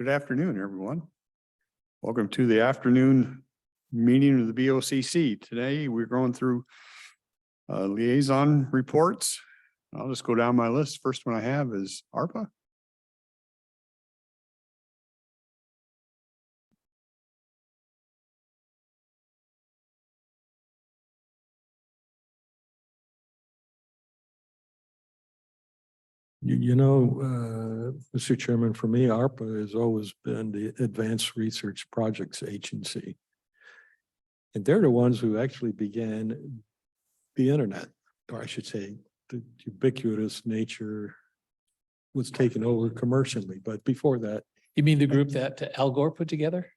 Good afternoon, everyone. Welcome to the afternoon meeting of the BOCC. Today, we're going through liaison reports. I'll just go down my list. First one I have is ARPA. Mr. Chairman, for me, ARPA has always been the Advanced Research Projects Agency. And they're the ones who actually began the internet, or I should say, the ubiquitous nature was taken over commercially. But before that, You mean the group that Al Gore put together?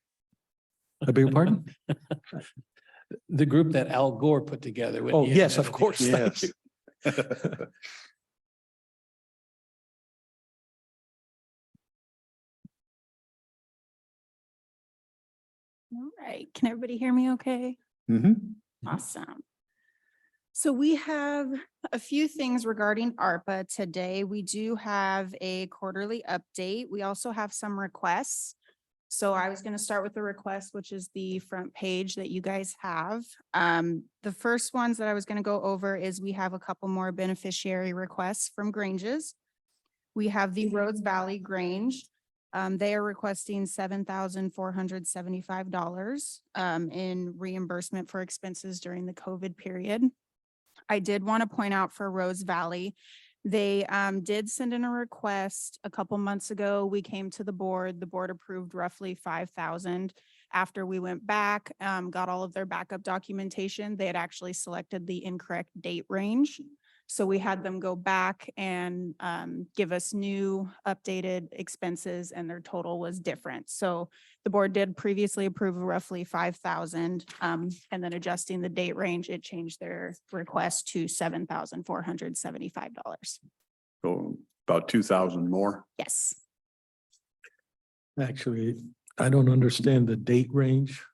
I beg your pardon? The group that Al Gore put together. with Oh, the yes, Internet of course. Thank Yes. you. All right, can everybody hear me okay? Mhm. Awesome. So we have a few things regarding ARPA today. We do have a quarterly update. We also have some requests. So I was going to start with the request, which is the front page that you guys have. The first ones that I was going to go over is we have a couple more beneficiary requests from Granges. We have the Rhodes Valley Grange. They are requesting $7,475 in reimbursement for expenses during the COVID period. I did want to point out for Rose Valley, they did send in a request a couple months ago. We came to the board approved roughly 5,000. After we went back, got all of their backup documentation, they had actually selected the incorrect date range. So we had them go back and give us new updated expenses, and their total was different. So the board did previously approve roughly 5,000, and then adjusting the date range, it changed their request to $7,475. So about 2,000 more. Yes. Actually, I don't understand the date range.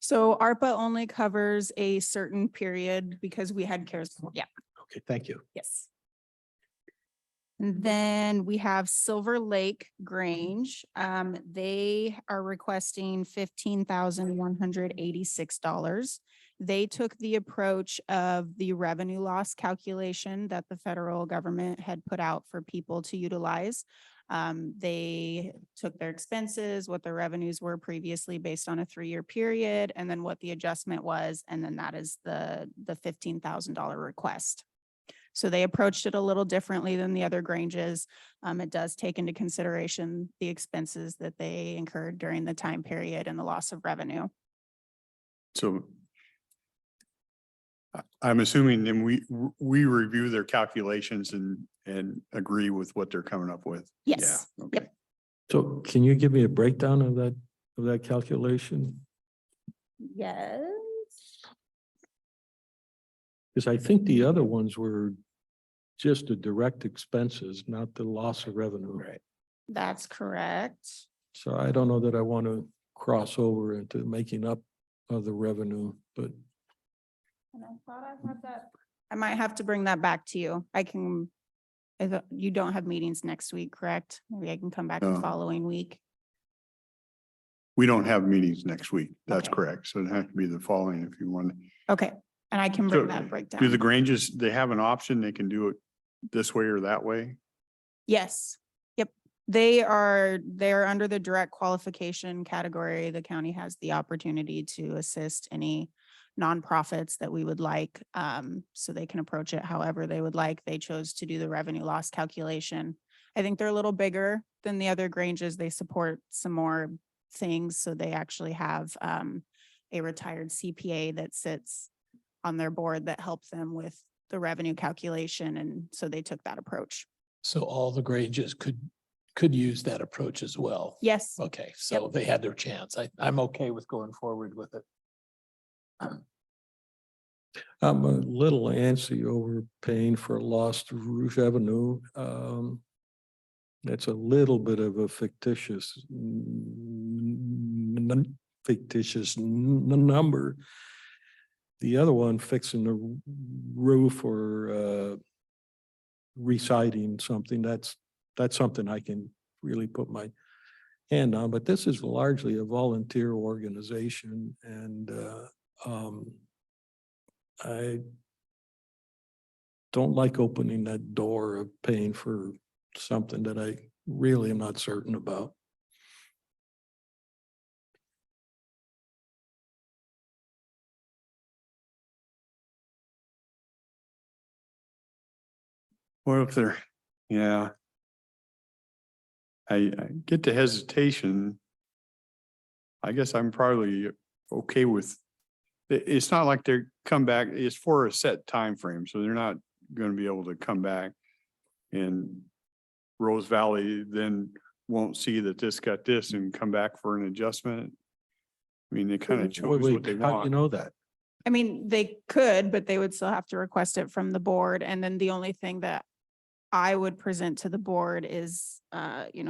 So ARPA only covers a certain period because we had CARES. Yeah. Okay, thank you. Yes. And then we have Silver Lake Grange. They are requesting $15,186. They took the approach of the revenue loss calculation that the federal government had put out for people to utilize. They took their expenses, what their revenues were previously based on a 3-year period, and then what the adjustment was. And then that is the $15,000 request. So they approached it a little differently than the other Granges. It does take into consideration the expenses that they incurred during the time period and the loss of revenue. So I'm assuming then we review their calculations and agree with what they're coming up with. Yes. Yeah. Okay. Yep. So can you give me a breakdown of that calculation? Yes. Because I think the other ones were just the direct expenses, not the loss of revenue. Right. That's correct. So I don't know that I want to cross over into making up of the revenue, but And I thought I had that. I might have to bring that back to you. You don't have meetings next week, correct? Maybe I can come back the No. following week. We don't have meetings next week. That's Okay. correct. So it'd have to be the following if you want. Okay, and I can So bring that breakdown. do the Granges, they have an option? They can do it this way or that way? Yes, yep. They're under the direct qualification category. The county has the opportunity to assist any nonprofits that we would like. So they can approach it however they would like. They chose to do the revenue loss calculation. I think they're a little bigger than the other Granges. They support some more things. So they actually have a retired CPA that sits on their board that helps them with the revenue calculation. And so they took that approach. So all the Granges could use that approach as well. Yes. Okay, so they had their chance. I'm okay with going forward with it. I'm a little antsy over paying for lost revenue. That's a little bit of a fictitious number. The other one, fixing the roof or residing something, that's something I can really put my hand on, but this is largely a volunteer organization and I don't like opening that door of paying for something that I really am not certain about. What if they're, yeah. I get the hesitation. I guess I'm probably okay with, it's not like they're come back, it's for a set time frame, so they're not gonna be able to come back. And Rose Valley then won't see that this got this and come back for an adjustment. I mean, they kind of chose what they How do you want. know that? I mean, they could, but they would still have to request it from the board. And then the only thing that I would present to the board is,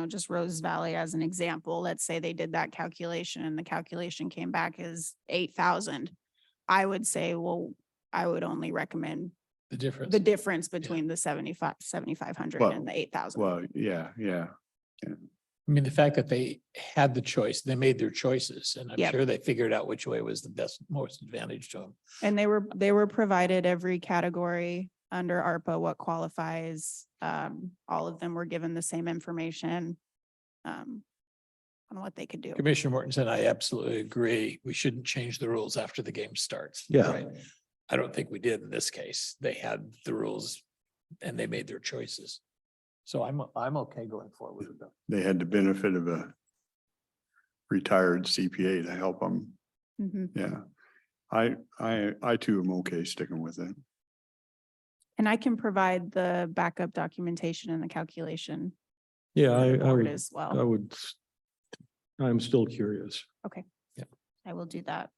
just Rose Valley as an example. Let's say they did that calculation and the calculation came back as 8,000. I would say, well, I would only recommend The difference. the difference between the 7,500 Well, and the 8,000. Well, yeah. I mean, the fact that they had the choice, they made their choices, and I'm Yep. sure they figured out which way was the best, most advantage to them. And they were provided every category under ARPA, what qualifies. All of them were given the same information on what they could do. Commissioner Morton said, I absolutely agree. We shouldn't change the rules after the game starts. Yeah. Right? I don't think we did in this case. They had the rules and they made their choices. So I'm okay going forward with them. They had the benefit of a retired CPA to help them. Mhm. Yeah. I too am okay sticking with it. And I can provide the backup documentation and the calculation. Yeah, to the I board would, as I well. would, I'm still curious. I will do that.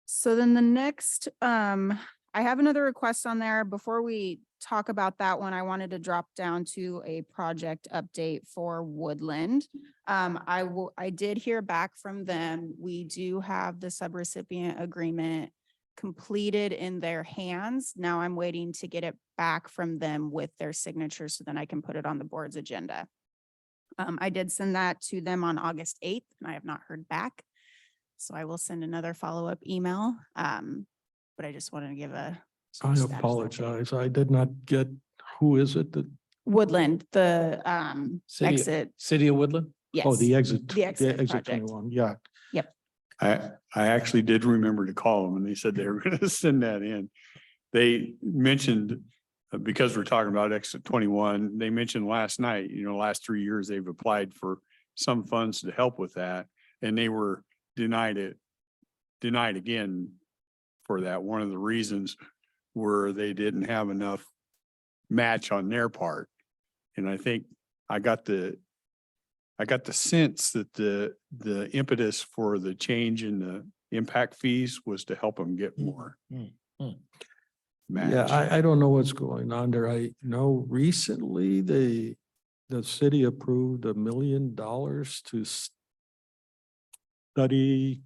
So then the next, I have another request on there. Before we talk about that one, I wanted to drop down to a project update for Woodland. I did hear back from them. We do have the subrecipient agreement completed in their hands. Now I'm waiting to get it back from them with their signatures so then I can put it on the board's agenda. I did send that to them on August 8th and I have not heard back. So I will send another follow-up email. But I just wanted to give a. I status update. apologize. I did not get, who is it that, Woodland, the City- exit, City of Woodland? yes. oh, the exit. The exit project. 21, yeah. I actually did remember to call them and they said they were gonna send that in. They mentioned, because we're talking about exit 21, they mentioned last night, last 3 years they've applied for some funds to help with that. And they were denied again for that. One of the reasons were they didn't have enough match on their part. And I think I got the sense that the impetus for the change in the impact fees was to help them get more Yeah, match. I don't know what's going on there. I know recently the city approved $1 million to study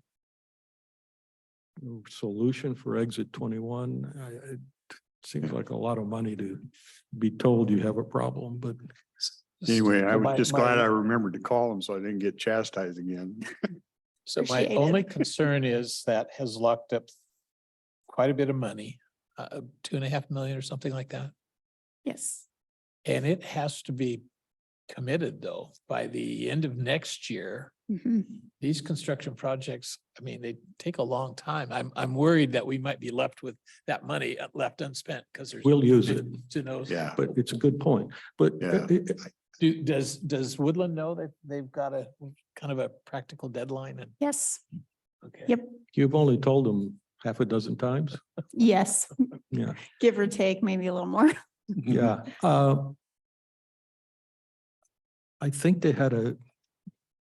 solution for exit 21. It seems like a lot of money to be told you have a problem, but Anyway, I So was my- just my- glad I rememred to call them so I didn't get chastised again. So my Appreciate it. only concern is that has locked up quite a bit of money, 2.5 million or something like that. Yes. And it has to be committed though, by the end of next year. Mhm. These construction projects, I mean, they take a long time. I'm worried that we might be left with that money left unspent because there's. we'll use it. To know. Yeah. But it's a good point. But Yeah. Does Woodland know that they've got a kind of a practical deadline and, Yes, okay. Yep. you've only told them half a dozen times. yes. Yeah. Give or take, maybe a little more. Yeah. I think they had a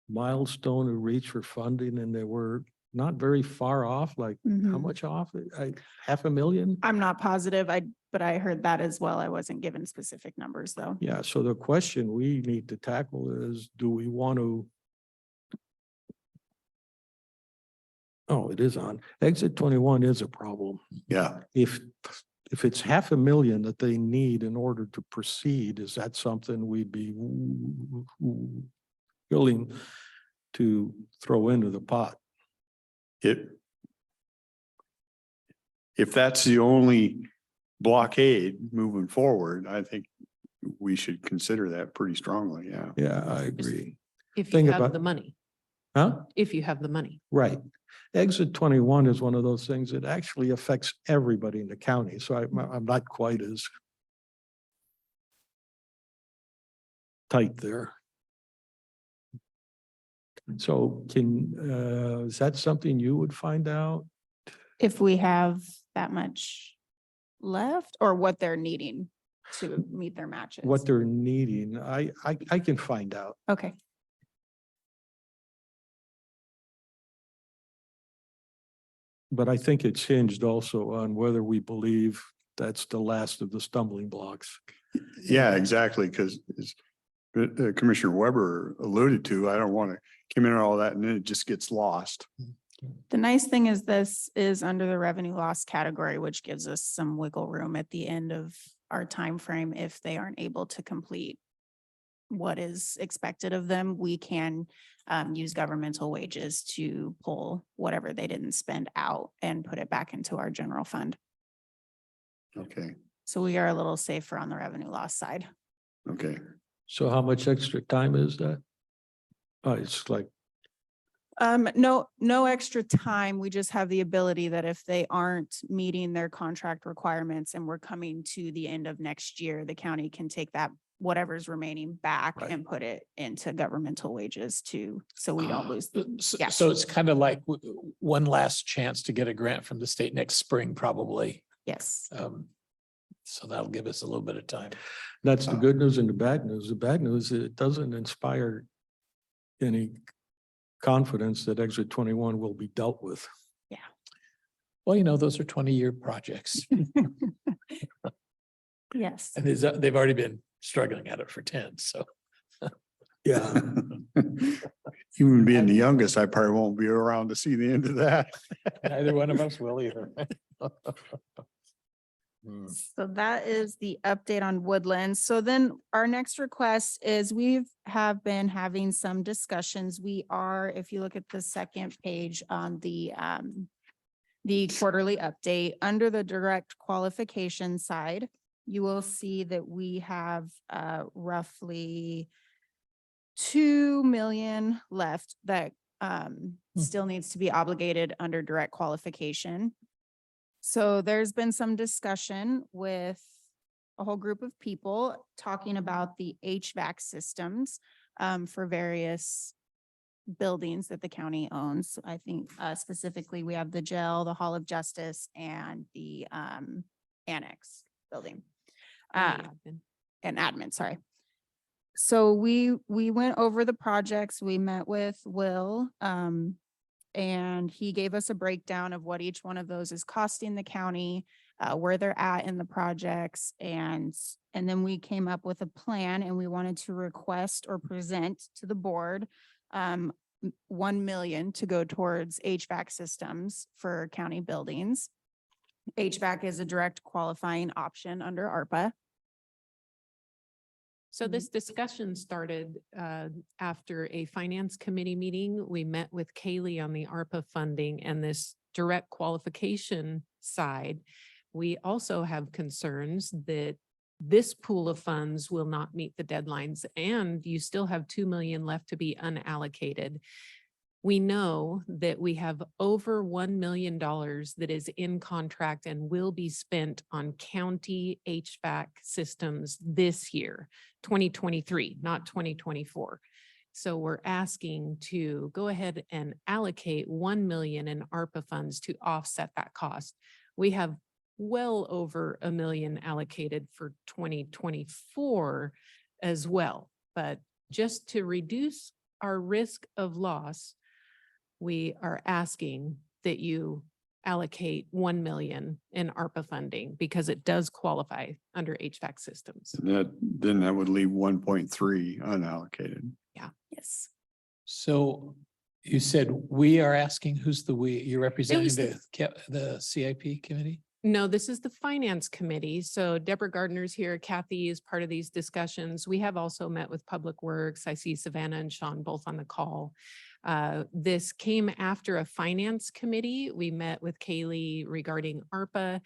milestone to reach for funding and they were not very far off, like how Mhm. much off? $500,000? I'm not positive. But I heard that as well. I wasn't given specific numbers though. Yeah, so the question we need to tackle is, do we want to? Oh, it is on. Exit 21 is a problem. Yeah, If it's $500,000 that they need in order to proceed, is that something we'd be willing to throw into the pot. If that's the only blockade moving forward, I think we should consider that pretty strongly, yeah. Yeah, I agree. If Think you have about- the money, Huh? if you have the money. Right. Exit 21 is one of those things that actually affects everybody in the county. So I'm not quite as tight there. So is that something you would find out? If we have that much left or what they're needing to meet their matches. What they're needing? I can find out. Okay, But I think it's hinged also on whether we believe that's the last of the stumbling blocks. Yeah, exactly, because as Commissioner Weber alluded to, I don't want to come in on all that and then it just gets lost. the nice thing is this is under the revenue loss category, which gives us some wiggle room at the end of our time frame. If they aren't able to complete what is expected of them, we can use governmental wages to pull whatever they didn't spend out and put it back into our general fund. Okay, So we are a little safer on the revenue loss side. okay. So how much extra time is that? It's like, No extra time. We just have the ability that if they aren't meeting their contract requirements and we're coming to the end of next year, the county can take that whatever's remaining back Right. and put it into governmental wages too, so we don't lose. Yeah. So it's kind of like one last chance to get a grant from the state next spring, probably. Yes. So that'll give us a little bit of time. that's the good news and the bad news. The bad news, is it doesn't inspire any confidence that Exit 21 will be dealt with. Well, those are 20-year projects Yes. and they've already been struggling at it for 10, so. Yeah. Even being the youngest, I probably won't be around to see the end of that. Neither one of us will either. So that is the update on Woodlands. So then our next request is have been having some discussions. We are, if you look at the second page on the quarterly update, under the direct qualification side, you will see that we have roughly 2 million left that still needs to be obligated under direct qualification. So there's been some discussion with a whole group of people talking about the HVAC systems for various buildings that the county owns. I think specifically we have the jail, the Hall of Justice, and the annex building. And admin, sorry. So we went over the projects. We met with Will, and he gave us a breakdown of what each one of those is costing the county, where they're at in the projects. And then we came up with a plan, and we wanted to request or present to the board 1 million to go towards HVAC systems for county buildings. HVAC is a direct qualifying option under ARPA. So this discussion started after a finance committee meeting. We met with Kaylee on the ARPA funding and this direct qualification side. We also have concerns that this pool of funds will not meet the deadlines and you still have 2 million left to be unallocated. We know that we have over $1 million that is in contract and will be spent on county HVAC systems this year, 2023, not 2024. So we're asking to go ahead and allocate 1 million in ARPA funds to offset that cost. We have well over $1 million allocated for 2024 as well. But just to reduce our risk of loss, we are asking that you allocate 1 million in ARPA funding because it does qualify under HVAC systems. Then that would leave 1.3 unallocated. Yes. So you said we are asking, who's the we? You're representing was the CIP committee? No, this is the finance committee. So Deborah Gardner's here. Kathy is part of these discussions. We have also met with Public Works. I see Savannah and Sean both on the call. This came after a finance committee. We met with Kaylee regarding ARPA,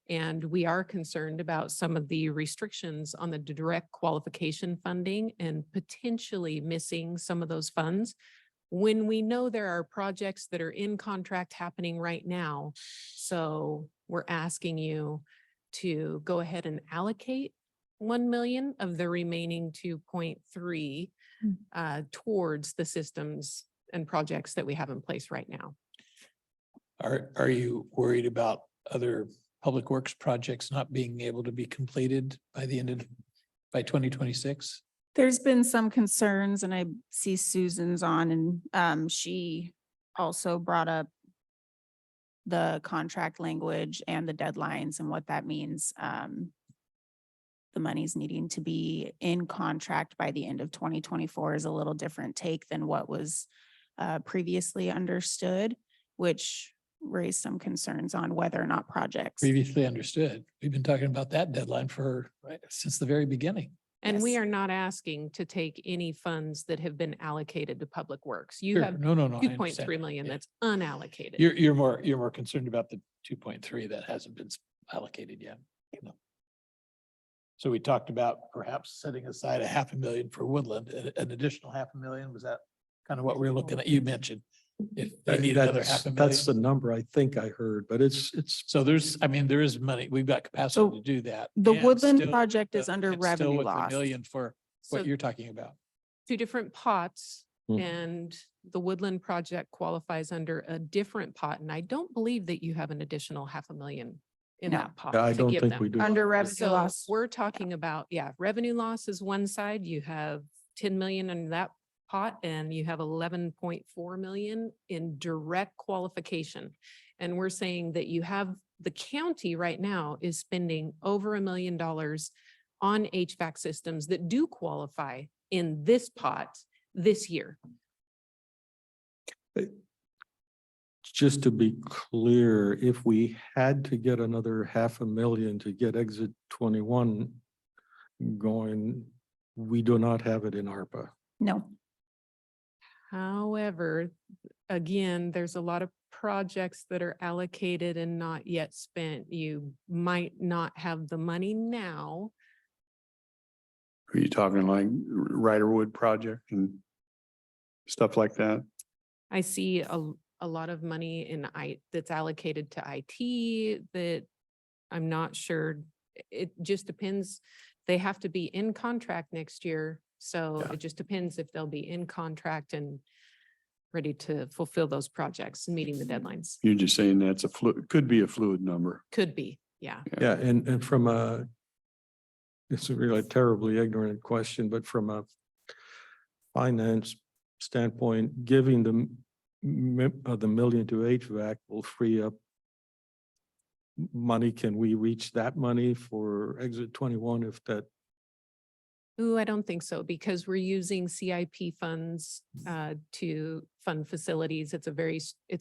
and we are concerned about some of the restrictions on the direct qualification funding and potentially missing some of those funds. When we know there are projects that are in contract happening right now. So we're asking you to go ahead and allocate 1 million of the remaining 2.3 towards the systems and projects that we have in place right now. Are you worried about other public works projects not being able to be completed by the end of, by 2026? There's been some concerns, and I see Susan's on, and she also brought up the contract language and the deadlines and what that means. The money's needing to be in contract by the end of 2024 is a little different take than what was previously understood, which raised some concerns on whether or not projects. Previously understood. We've been talking about that deadline for, right, since the very beginning. And we Yes. are not asking to take any funds that have been allocated to Public Works. You Sure. have No, I 2.3 understand. million Yeah. that's unallocated. You're more concerned about the 2.3 that hasn't been allocated yet. No. So we talked about perhaps setting aside $500,000 for Woodland, an additional $500,000. Was that kind of what we were looking at? You mentioned if they need another That's $500,000. the number I think I heard, but it's, So there's, I mean, there is money. We've got capacity So to do that. The and Woodland still- project is and under still revenue with the loss. million for So what you're talking about. 2 different pots, Mhm. and the Woodland project qualifies under a different pot. And I don't believe that you have an additional $500,000 in No. that pot. I to don't give think them. we do. Under revenue So loss. we're talking about, revenue loss is one side. You have 10 million in that pot, and you have 11.4 million in direct qualification. And we're saying that you have, the county right now is spending over $1 million on HVAC systems that do qualify in this pot this year. Just to be clear, if we had to get another 500,000 to get exit 21 going, we do not have it in ARPA. No. However, again, there's a lot of projects that are allocated and not yet spent. You might not have the money now. Are you talking like Riderwood project and stuff like that? I see a lot of money in that's allocated to IT that I'm not sure. It just depends. They have to be in contract next year. So Yeah. it just depends if they'll be in contract and ready to fulfill those projects and meeting the deadlines. You're just saying that's a fluid, could be a fluid number. Could be, yeah. Yeah, and from a, it's a really terribly ignorant question, but from a finance standpoint, giving the million to HVAC will free up money. Can we reach that money for exit 21 if that? Ooh, I don't think so, because we're using CIP funds to fund facilities. It's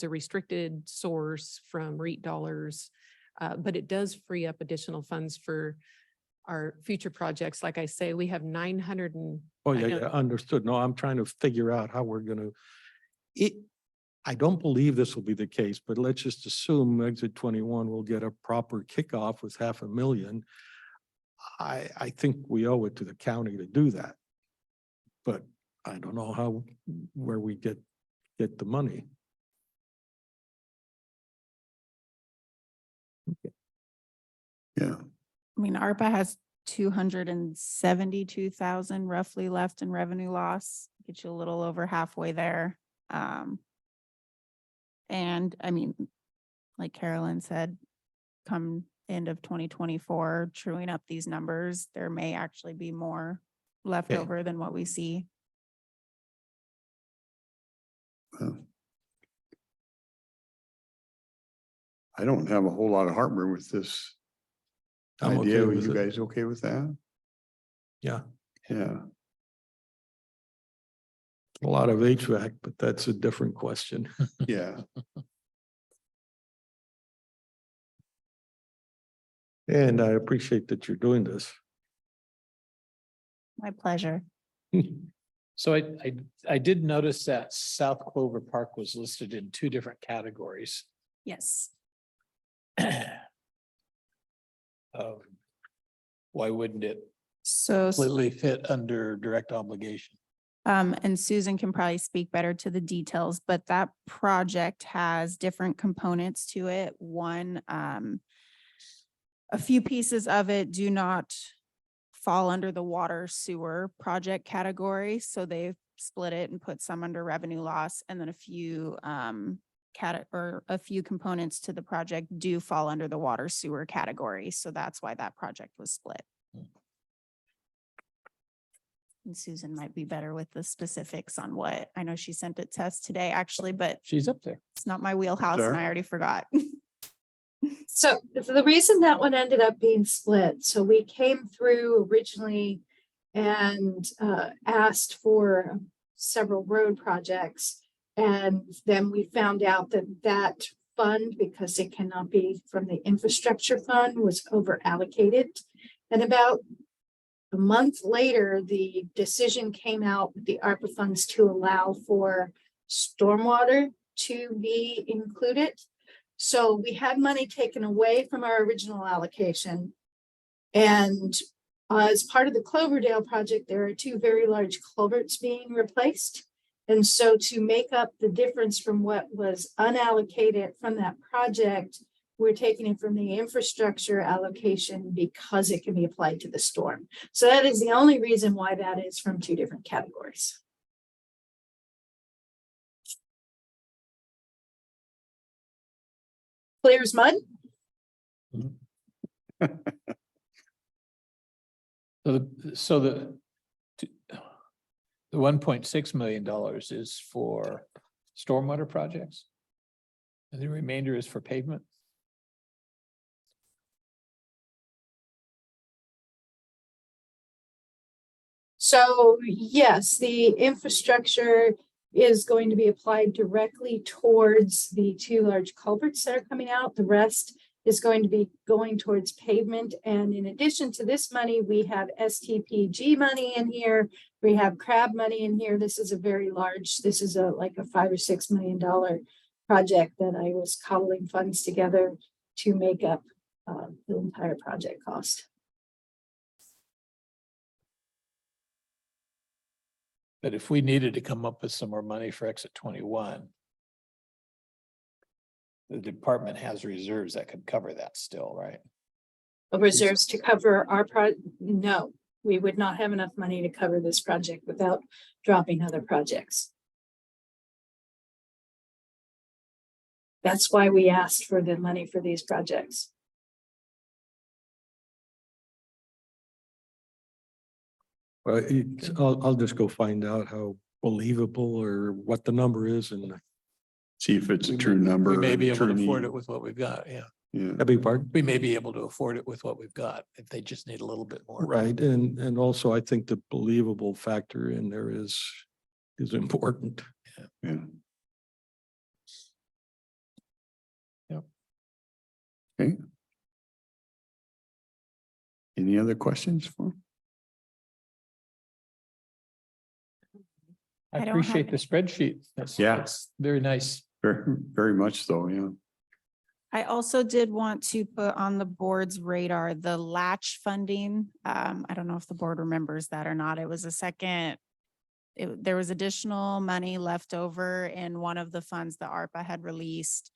a restricted source from REIT dollars, but it does free up additional funds for our future projects. Like I say, we have 900 and. Oh, I yeah, know- yeah, understood. No, I'm trying to figure out how we're gonna, I don't believe this will be the case, but let's just assume exit 21 will get a proper kickoff with 500,000. I think we owe it to the county to do that. But I don't know where we get the money. Yeah. I mean, ARPA has 272,000 roughly left in revenue loss, get you a little over halfway there. And I mean, like Carolyn said, come end of 2024, truing up these numbers, there may actually be more left Okay. over than what we see. Well, I don't have a whole lot of heartburn with this I'm idea. okay Are with you it. guys okay with that? Yeah, Yeah. a lot of HVAC, but that's a different question. Yeah. And I appreciate that you're doing this. My pleasure. So I did notice that South Clover Park was listed in two different categories. Yes. Why wouldn't it So, completely fit under direct obligation? and Susan can probably speak better to the details, but that project has different components to it. One, a few pieces of it do not fall under the water sewer project category. So they've split it and put some under revenue loss, and then a few a few components to the project do fall under the water sewer category. So that's why that project was split. And Susan might be better with the specifics on what, I know she sent it to us today actually, but She's up there. it's not my wheelhouse and Sure. I already forgot. So the reason that one ended up being split, so we came through originally and asked for several road projects. And then we found out that that fund, because it cannot be from the infrastructure fund, was over allocated. And about a month later, the decision came out with the ARPA funds to allow for stormwater to be included. So we had money taken away from our original allocation. And as part of the Cloverdale project, there are two very large culverts being replaced. And so to make up the difference from what was unallocated from that project, we're taking it from the infrastructure allocation because it can be applied to the storm. So that is the only reason why that is from two different categories. Clear as mud? So the $1.6 million is for stormwater projects. And the remainder is for pavement. So yes, the infrastructure is going to be applied directly towards the two large culverts that are coming out. The rest is going to be going towards pavement. And in addition to this money, we have STPG money in here. We have CRAB money in here. This is a very large, this is like a $5 or $6 million project that I was cobbling funds together to make up the entire project cost. But if we needed to come up with some more money for exit 21, the department has reserves that could cover that still, right? Reserves to cover our no, we would not have enough money to cover this project without dropping other projects. That's why we asked for the money for these projects. Well, I'll just go find out how believable or what the number is and See if it's a We true may- number. We may be or able to true afford need. it with what we've got, yeah. Yeah, I beg your pardon. We may be able to afford it with what we've got, if they just need a little bit more. Right, and also I think the believable factor in there is important. yeah. Yep. Okay. Any other questions for? I I don't have appreciate the spreadsheet. That's very nice. Very, very much so, yeah. I also did want to put on the board's radar the latch funding. I don't know if the board remembers that or not. It was a second. There was additional money left over in one of the funds that ARPA had released.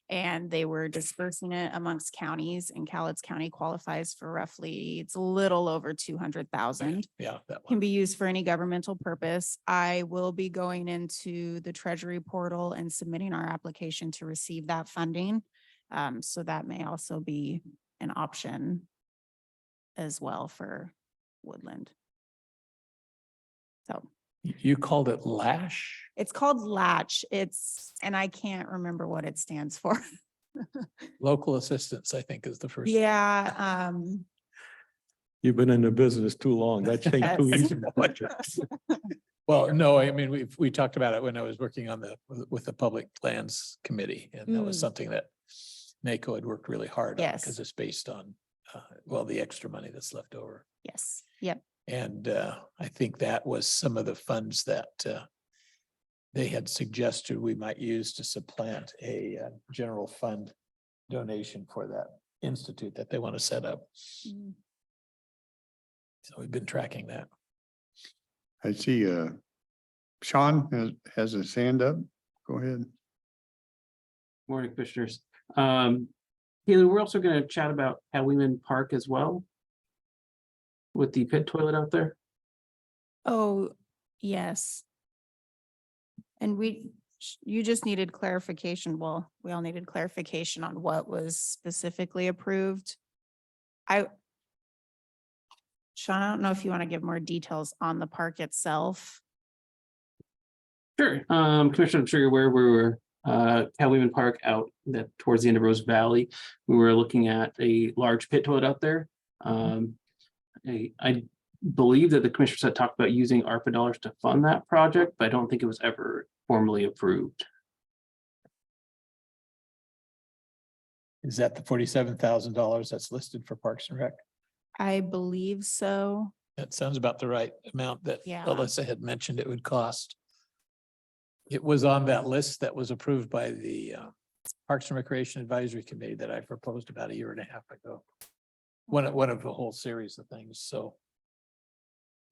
And they were dispersing it amongst counties, and Cowlitz County qualifies for roughly, it's a little over 200,000. Yeah, that Can one. be used for any governmental purpose. I will be going into the Treasury portal and submitting our application to receive that funding. So that may also be an option as well for Woodland. So You called it Lash? it's called Latch. And I can't remember what it stands for. Local assistance, I think, is the first. Yeah, You've been in the business too long. That ain't too Yes. easy. Well, no, I mean, we talked about it when I was working on with the Public Lands Committee, and that was Mm. something that NACO had worked really hard on, Yes. because it's based on well, the extra money that's left over. Yes, yep. And I think that was some of the funds that they had suggested we might use to supplant a general fund donation for that institute that they want to set up. Mm. So we've been tracking that. I see, Sean has his hand up. Go ahead. Morning, commissioners. Kaylee, we're also going to chat about Cowlitz Park as well, with the pit toilet out there. Oh, yes. And you just needed clarification. Well, we all needed clarification on what was specifically approved. Sean, I don't know if you want to give more details on the park itself. Sure. Commissioner, I'm sure you're aware we were Cowlitz Park out that towards the end of Rose Valley. We were looking at a large pit toilet out there. I believe that the commissioners had talked about using ARPA dollars to fund that project, but I don't think it was ever formally approved. Is that the $47,000 that's listed for Parks and Rec? I believe so. That sounds about the right amount that Yeah. Alyssa had mentioned it would cost. It was on that list that was approved by the Parks and Recreation Advisory Committee that I proposed about a year and a half ago. One of a whole series of things, so.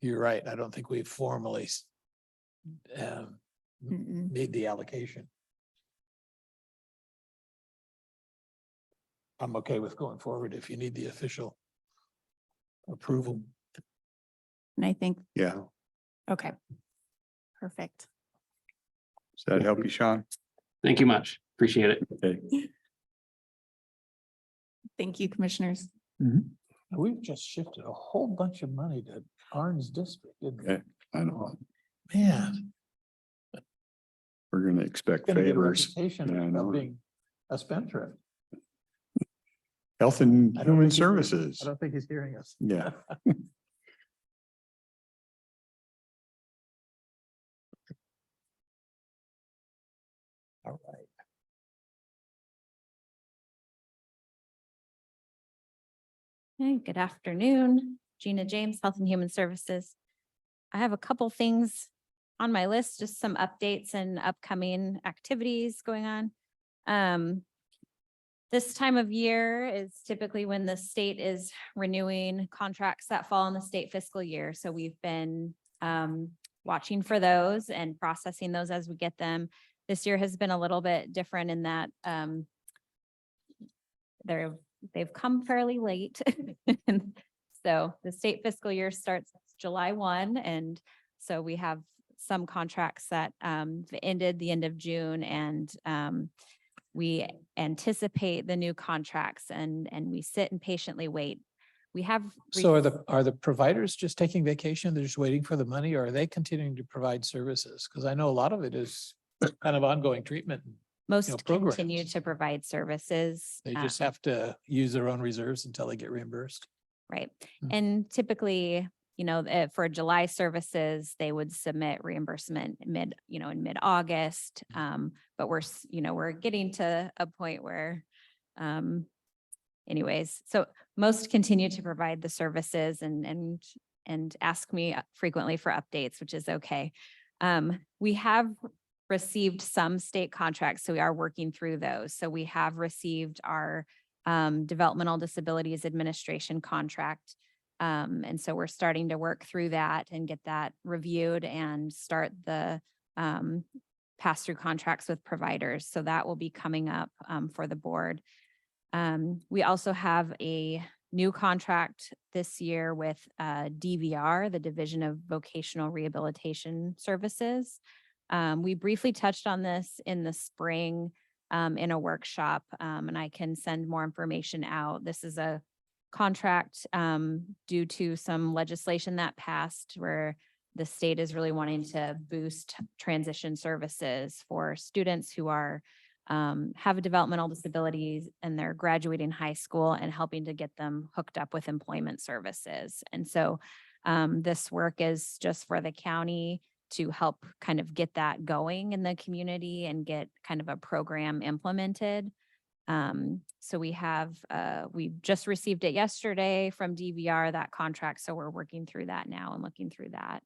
You're right, I don't think we formally made the allocation. I'm okay with going forward if you need the official approval. And I think, Yeah. okay. Perfect. Does that help you, Sean? Thank you much. Appreciate it. Okay. Thank you, commissioners. We've just shifted a whole bunch of money to Orange District, didn't we? Okay. I know. Man. We're gonna expect Gonna get a favors. reputation Yeah, I know. of being a spendthrift. Health and I don't Human think he's- Services. I don't think he's hearing us. Yeah. All right. Hey, good afternoon. Gina James, Health and Human Services. I have a couple things on my list, just some updates and upcoming activities going on. This time of year is typically when the state is renewing contracts that fall in the state fiscal year. So we've been watching for those and processing those as we get them. This year has been a little bit different in that they've come fairly late. So the state fiscal year starts July 1. And so we have some contracts that ended the end of June, and we anticipate the new contracts and we sit and patiently wait. We have. So are the providers just taking vacation? They're just waiting for the money, or are they continuing to provide services? Because I know a lot of it is kind of ongoing treatment. Most continue programs. to provide services. They just have to use their own reserves until they get reimbursed. Right. Mm. And typically, for July services, they would submit reimbursement in mid-August. But we're getting to a point where, anyways, so most continue to provide the services and ask me frequently for updates, which is okay. We have received some state contracts, so we are working through those. So we have received our Developmental Disabilities Administration contract. And so we're starting to work through that and get that reviewed and start the pass-through contracts with providers. So that will be coming up for the board. We also have a new contract this year with DVR, the Division of Vocational Rehabilitation Services. We briefly touched on this in the spring in a workshop, and I can send more information out. This is a contract due to some legislation that passed where the state is really wanting to boost transition services for students who are have a developmental disabilities and they're graduating high school and helping to get them hooked up with employment services. And so this work is just for the county to help kind of get that going in the community and get kind of a program implemented. So we have, we just received it yesterday from DVR, that contract. So we're working through that now and looking through that.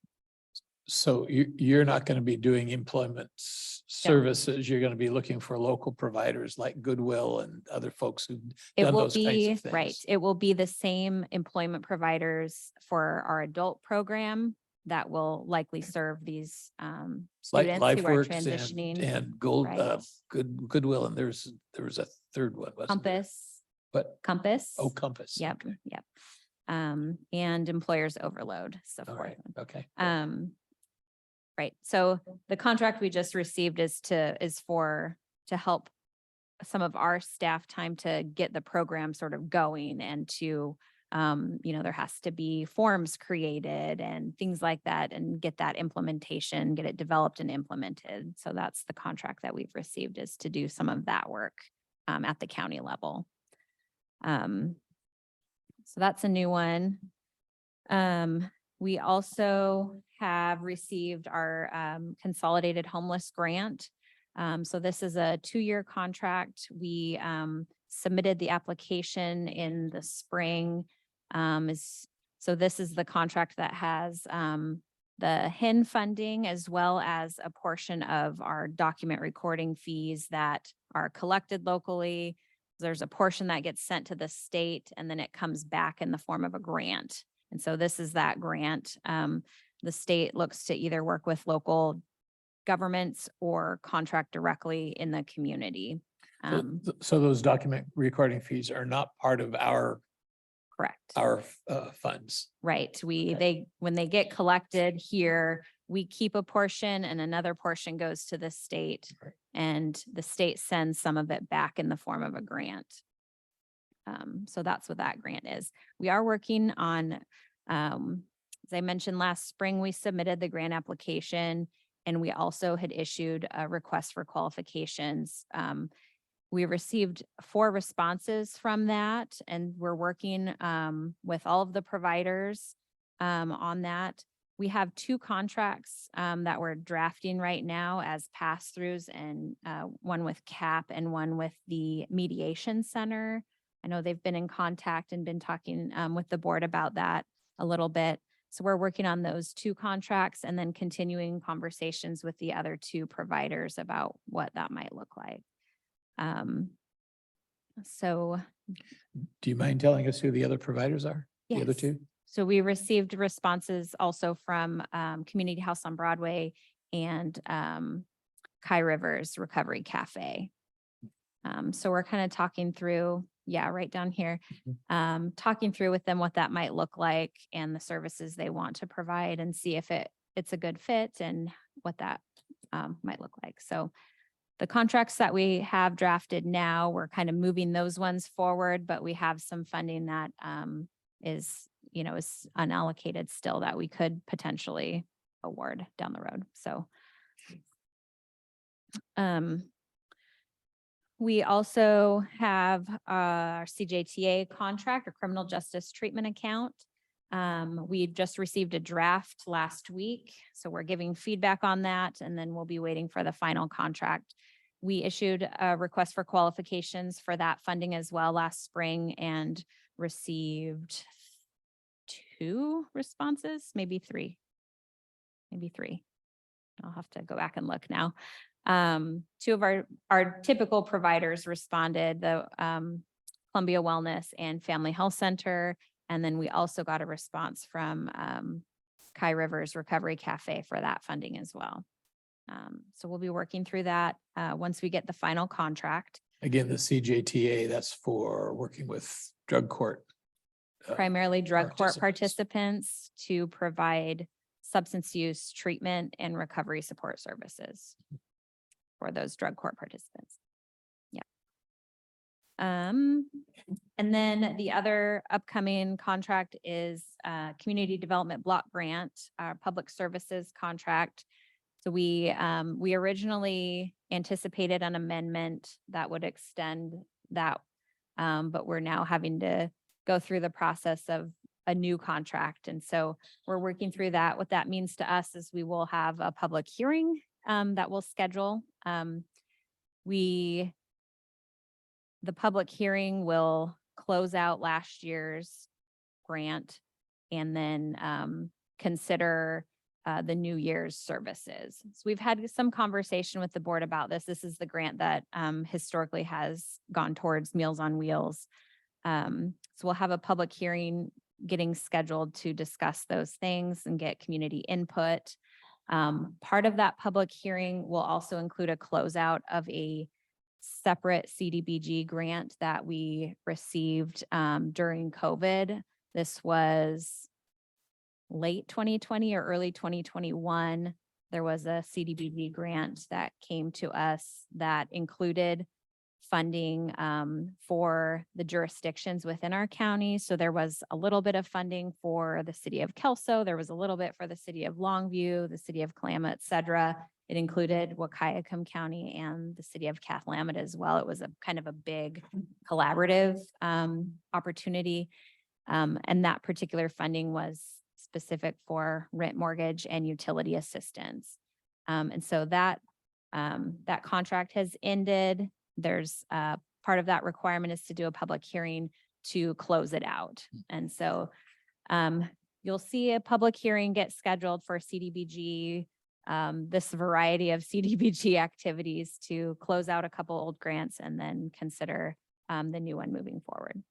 So you're not going to be doing employment services. You're going to be looking for local providers like Goodwill and other folks who've It done will those kinds be, of things. right, it will be the same employment providers for our adult program that will likely serve these Like students who are LifeWorks transitioning. and right. Goodwill, and there was a third one, wasn't there? Compass. Oh, Compass. Yep, Okay. yep. And employers overload, so All forth. right, okay. Right, so the contract we just received is to help some of our staff time to get the program sort of going and to, there has to be forms created and things like that and get that implementation, get it developed and implemented. So that's the contract that we've received, is to do some of that work at the county level. So that's a new one. We also have received our consolidated homeless grant. So this is a 2-year contract. We submitted the application in the spring. So this is the contract that has the HIN funding, as well as a portion of our document recording fees that are collected locally. There's a portion that gets sent to the state, and then it comes back in the form of a grant. And so this is that grant. The state looks to either work with local governments or contract directly in the community. So those document recording fees are not part of our Correct. funds. Right. Okay. When they get collected here, we keep a portion and another portion goes to the state. Right. And the state sends some of it back in the form of a grant. So that's what that grant is. We are working on, as I mentioned last spring, we submitted the grant application, and we also had issued a request for qualifications. We received 4 responses from that, and we're working with all of the providers on that. We have 2 contracts that we're drafting right now as pass-throughs, and one with CAP and one with the Mediation Center. I know they've been in contact and been talking with the board about that a little bit. So we're working on those 2 contracts and then continuing conversations with the other 2 providers about what that might look like. So. Do you mind telling us who the other providers are? The other Yes. 2? So we received responses also from Community House on Broadway and Kai Rivers Recovery Cafe. So we're kind of talking through, right down here, talking through with them what that might look like and the services they want to provide, and see if it's a good fit and what that might look like. So the contracts that we have drafted now, we're kind of moving those ones forward, but we have some funding that is unallocated still that we could potentially award down the road. So we also have our CJTA contract, or criminal justice treatment account. We just received a draft last week, so we're giving feedback on that, and then we'll be waiting for the final contract. We issued a request for qualifications for that funding as well last spring and received 2 responses, maybe 3. I'll have to go back and look now. 2 of our typical providers responded, the Columbia Wellness and Family Health Center. And then we also got a response from Kai Rivers Recovery Cafe for that funding as well. So we'll be working through that once we get the final contract. Again, the CJTA, that's for working with drug court. Primarily drug court participants to provide substance use treatment and recovery support services for those drug court participants. Yeah. And then the other upcoming contract is Community Development Block Grant, our public services contract. So we originally anticipated an amendment that would extend that, but we're now having to go through the process of a new contract. And so we're working through that. What that means to us is we will have a public hearing that we'll schedule. the public hearing will close out last year's grant and then consider the new year's services. So we've had some conversation with the board about this. This is the grant that historically has gone towards Meals on Wheels. So we'll have a public hearing getting scheduled to discuss those things and get community input. Part of that public hearing will also include a closeout of a separate CDBG grant that we received during COVID. This was late 2020 or early 2021. There was a CDBG grant that came to us that included funding for the jurisdictions within our county. So there was a little bit of funding for the city of Kelso. There was a little bit for the city of Longview, the city of Kalama, et cetera. It included Wahkiakum County and the city of Cathlamet as well. It was a kind of a big collaborative opportunity. And that particular funding was specific for rent mortgage and utility assistance. And so that contract has ended. There's part of that requirement is to do a public hearing to close it out. And so you'll see a public hearing get scheduled for CDBG, this variety of CDBG activities to close out a couple old grants and then consider the new one moving forward.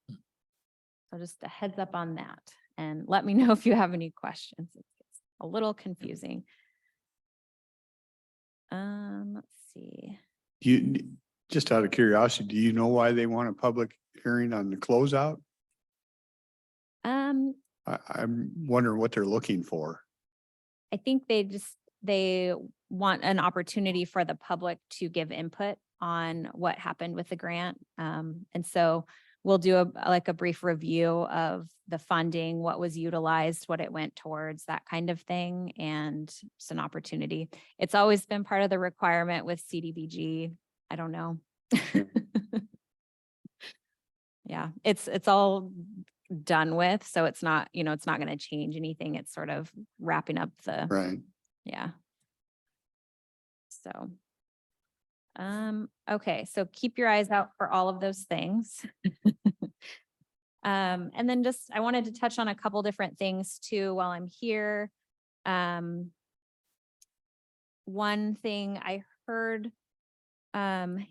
So just a heads up on that. And let me know if you have any questions. It's a little confusing. Let's see. Just out of curiosity, do you know why they want a public hearing on the closeout? I'm wondering what they're looking for. I think they want an opportunity for the public to give input on what happened with the grant. And so we'll do a brief review of the funding, what was utilized, what it went towards, that kind of thing. And it's an opportunity. It's always been part of the requirement with CDBG. I don't know. Yeah, it's all done with. So it's not, it's not going to change anything. It's sort of wrapping up the, Right. yeah. So, okay. So keep your eyes out for all of those things. And then I wanted to touch on a couple different things too while I'm here. One thing I heard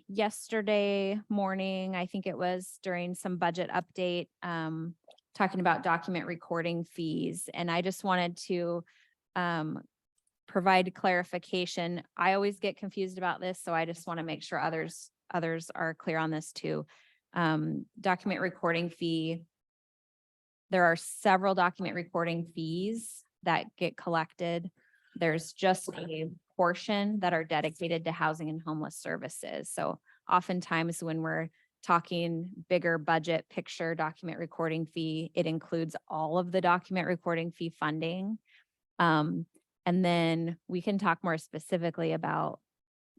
yesterday morning, I think it was during some budget update, talking about document recording fees. And I just wanted to provide clarification. I always get confused about this, so I just want to make sure others are clear on this too. Document recording fee. There are several document recording fees that get collected. There's just a portion that are dedicated to housing and homeless services. So oftentimes when we're talking bigger budget picture document recording fee, it includes all of the document recording fee funding. And then we can talk more specifically about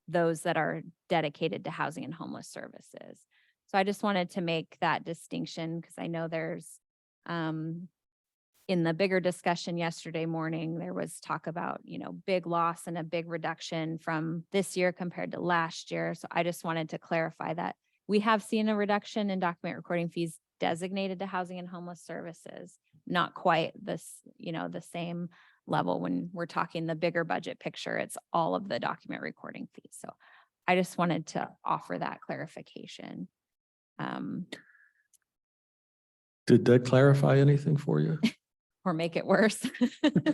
those that are dedicated to housing and homeless services. So I just wanted to make that distinction because I know there's in the bigger discussion yesterday morning, there was talk about, big loss and a big reduction from this year compared to last year. So I just wanted to clarify that we have seen a reduction in document recording fees designated to housing and homeless services, not quite this, the same level when we're talking the bigger budget picture. It's all of the document recording fees. So I just wanted to offer that clarification. Did that clarify anything for you? Or make it worse.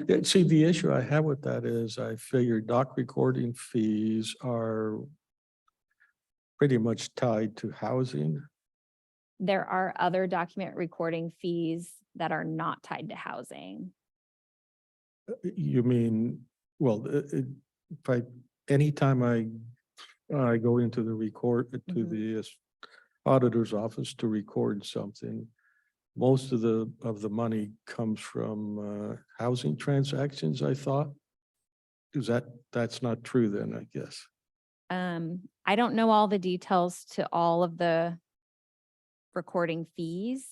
Yeah, see, the issue I have with that is I figure doc recording fees are pretty much tied to housing. There are other document recording fees that are not tied to housing. You mean, well, anytime I go into the auditor's office to record something, most of the money comes from housing transactions, I thought. That's not true then, I guess. I don't know all the details to all of the recording fees.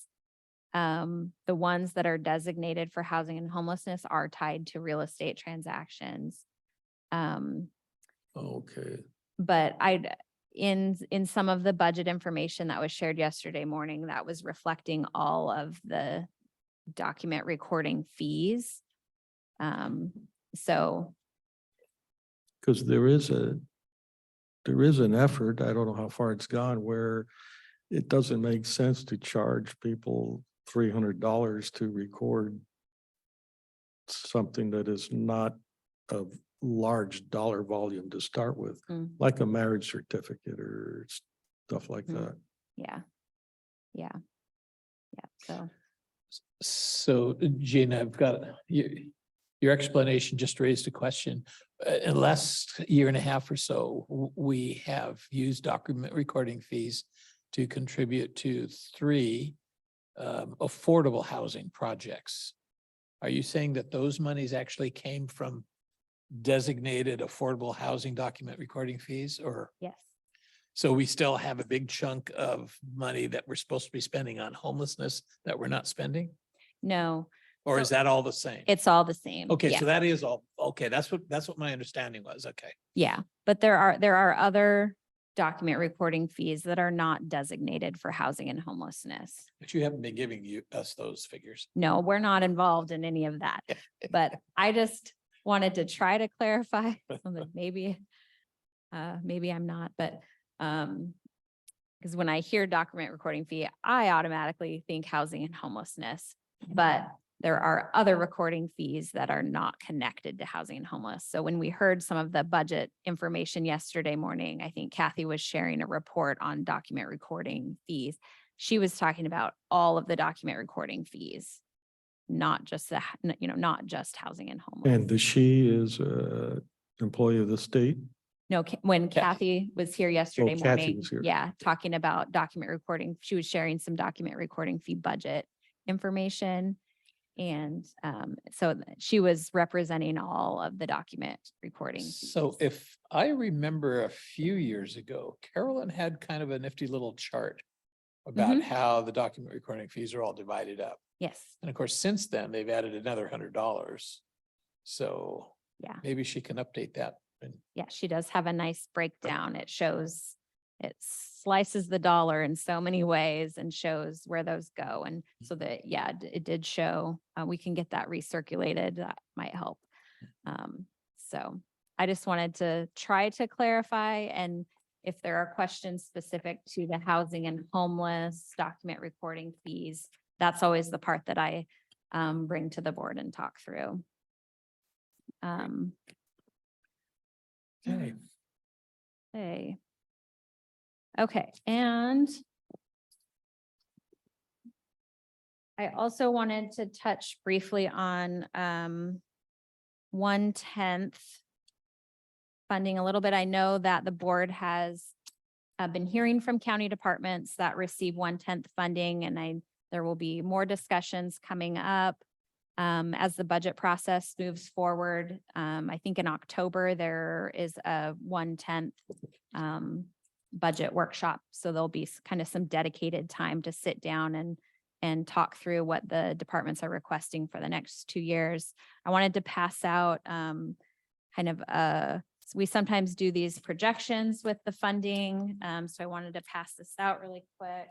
The ones that are designated for housing and homelessness are tied to real estate transactions. Okay. But in some of the budget information that was shared yesterday morning, that was reflecting all of the document recording fees. So Because there is an effort, I don't know how far it's gone, where it doesn't make sense to charge people $300 to record something that is not of large dollar volume to start with, like a marriage certificate or stuff like that. yeah. Yeah. So So Gene, I've got your explanation just raised a question. In the last year and a half or so, we have used document recording fees to contribute to 3 affordable housing projects. Are you saying that those monies actually came from designated affordable housing document recording fees, or? yes. So we still have a big chunk of money that we're supposed to be spending on homelessness that we're not spending? No, Or is that all the same? it's all the same. Okay, Yeah. so that is all, okay, that's what my understanding was, okay. Yeah, but there are other document recording fees that are not designated for housing and homelessness. But you haven't been giving us those figures. No, we're not involved in any of that, but I just wanted to try to clarify something, maybe I'm not, but because when I hear document recording fee, I automatically think housing and homelessness, but there are other recording fees that are not connected to housing and homeless. So when we heard some of the budget information yesterday morning, I think Kathy was sharing a report on document recording fees. She was talking about all of the document recording fees, not just not just housing and homeless. And she is a employee of the state. No, when Kathy was here yesterday Kathy morning, was here. yeah, talking about document recording, she was sharing some document recording fee budget information. And so she was representing all of the document recording. So fees. if I remember a few years ago, Carolyn had kind of a nifty little chart about Mhm. how the document recording fees are all divided up. Yes, And of course, since then, they've added another $100. So yeah, maybe she can update that. And yeah, she does have a nice breakdown. It shows, it slices the dollar in so many ways and shows where those go. And so that, yeah, it did show, we can get that recirculated. That might help. So I just wanted to try to clarify, and if there are questions specific to the housing and homeless document recording fees, that's always the part that I bring to the board and talk through. okay. Okay, and I also wanted to touch briefly on 1/10 funding a little bit. I know that the board has been hearing from county departments that receive 1/10 funding, and there will be more discussions coming up as the budget process moves forward. I think in October, there is a 1/10 budget workshop. So there'll be kind of some dedicated time to sit down and talk through what the departments are requesting for the next 2 years. I wanted to pass out we sometimes do these projections with the funding. So I wanted to pass this out really quick.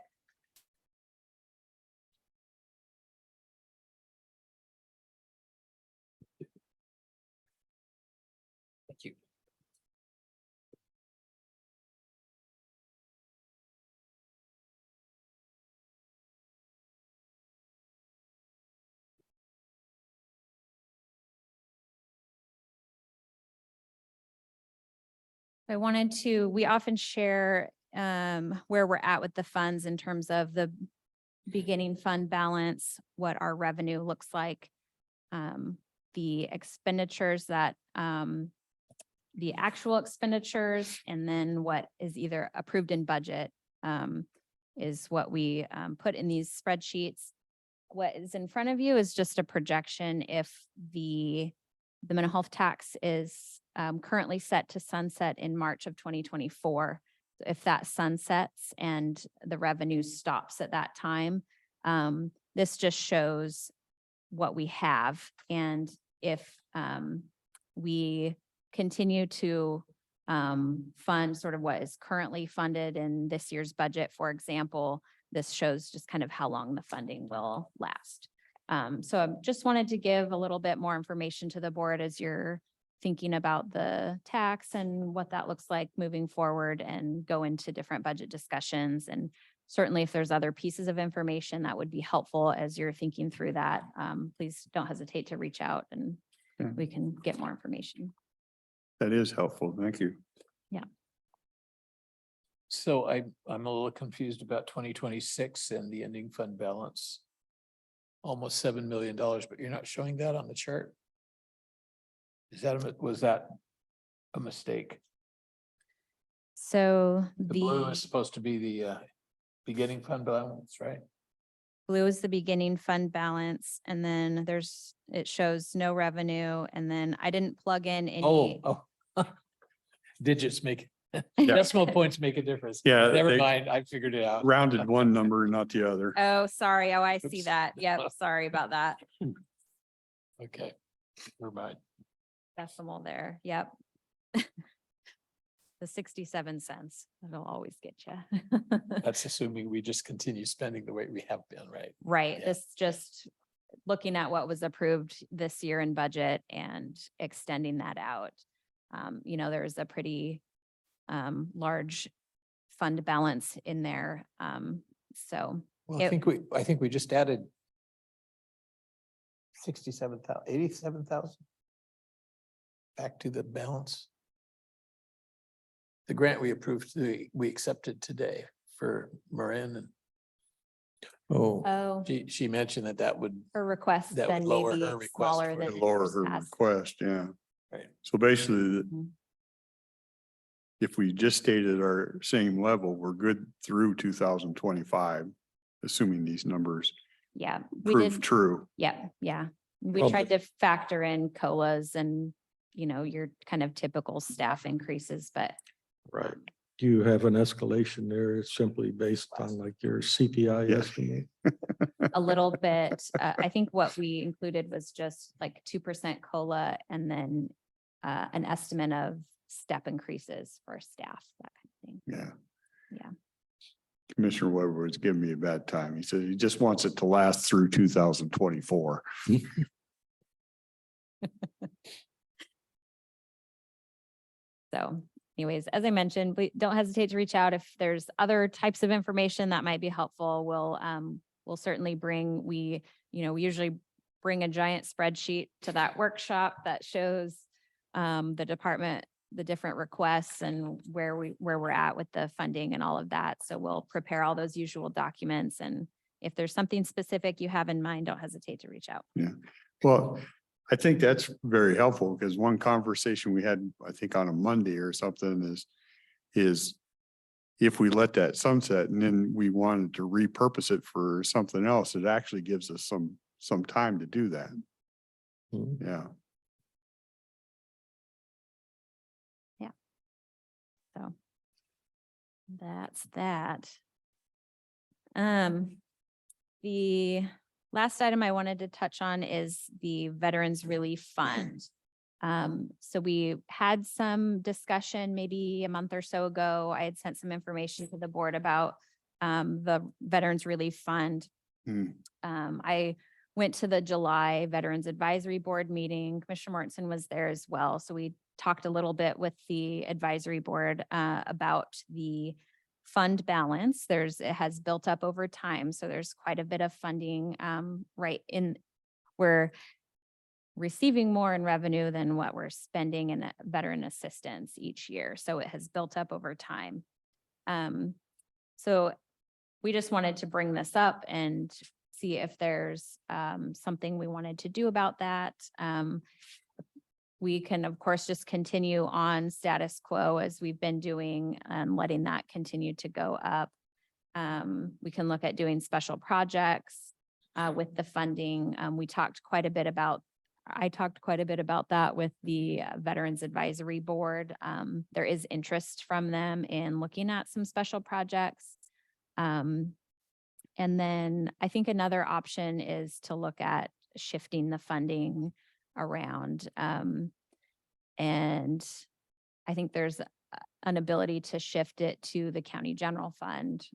Thank you. We often share where we're at with the funds in terms of the beginning fund balance, what our revenue looks like, the expenditures that the actual expenditures, and then what is either approved in budget is what we put in these spreadsheets. What is in front of you is just a projection if the mental health tax is currently set to sunset in March of 2024. If that sunsets and the revenue stops at that time, this just shows what we have. And if we continue to fund sort of what is currently funded in this year's budget, for example. This shows just kind of how long the funding will last. So I just wanted to give a little bit more information to the board as you're thinking about the tax and what that looks like moving forward, and go into different budget discussions. And certainly if there's other pieces of information that would be helpful as you're thinking through that, please don't hesitate to reach out and Yeah. we can get more information. That is helpful. Thank you. So I'm a little confused about 2026 and the ending fund balance. Almost $7 million, but you're not showing that on the chart. Was that a mistake? So The blue the is supposed to be the beginning fund balance, right? blue is the beginning fund balance, and then it shows no revenue, and then I didn't plug in any. Oh. Digits make, Yeah. decimal points make a difference. Yeah, Never they mind, I figured it out. rounded one number, not the other. Oh, sorry. Oh, I see Oops. that. Yep, sorry about that. Okay, never mind. Decimal there. Yep. The 67 cents. That'll always get you. That's assuming we just continue spending the way we have been, right? Right. Yeah. This just looking at what was approved this year in budget and extending that out. There's a pretty large fund balance in there. So Well, It- I think we just added 87,000 back to the balance. The grant we approved, we accepted today for Marin, and Oh, she mentioned that would, her request that would then lower maybe her request smaller for than. it. it Lower was her asked. request, yeah. right? So basically, Mhm. if we just stayed at our same level, we're good through 2025, assuming these numbers Yeah, we prove did. true. Yeah, yeah. We Well, tried to factor in COLAs and, your kind of typical staff increases, but Right. do you have an escalation there? It's simply based on like your CPI Yeah. estimate? a little bit, I think what we included was just like 2% COLA and then an estimate of step increases for staff, that kind of thing. Yeah. Yeah. Commissioner Weber was giving me a bad time. He said he just wants it to last through 2024. So anyways, as I mentioned, don't hesitate to reach out if there's other types of information that might be helpful. We'll certainly bring, we usually bring a giant spreadsheet to that workshop that shows the department, the different requests and where we're at with the funding and all of that. So we'll prepare all those usual documents. And if there's something specific you have in mind, don't hesitate to reach out. Yeah. Well, I think that's very helpful because one conversation we had, I think on a Monday or something is if we let that sunset and then we wanted to repurpose it for something else, it actually gives us some time to do that. Mhm. Yeah. So that's that. The last item I wanted to touch on is the Veterans Relief Fund. So we had some discussion maybe a month or so ago. I had sent some information to the board about the Veterans Relief Fund. Hmm. I went to the July Veterans Advisory Board meeting. Commissioner Mortensen was there as well. So we talked a little bit with the advisory board about the fund balance. It has built up over time. So there's quite a bit of funding we're receiving more in revenue than what we're spending in veteran assistance each year. So it has built up over time. So we just wanted to bring this up and see if there's something we wanted to do about that. We can, of course, just continue on status quo as we've been doing and letting that continue to go up. We can look at doing special projects with the funding. I talked quite a bit about that with the Veterans Advisory Board. There is interest from them in looking at some special projects. And then I think another option is to look at shifting the funding around. And I think there's an ability to shift it to the county general fund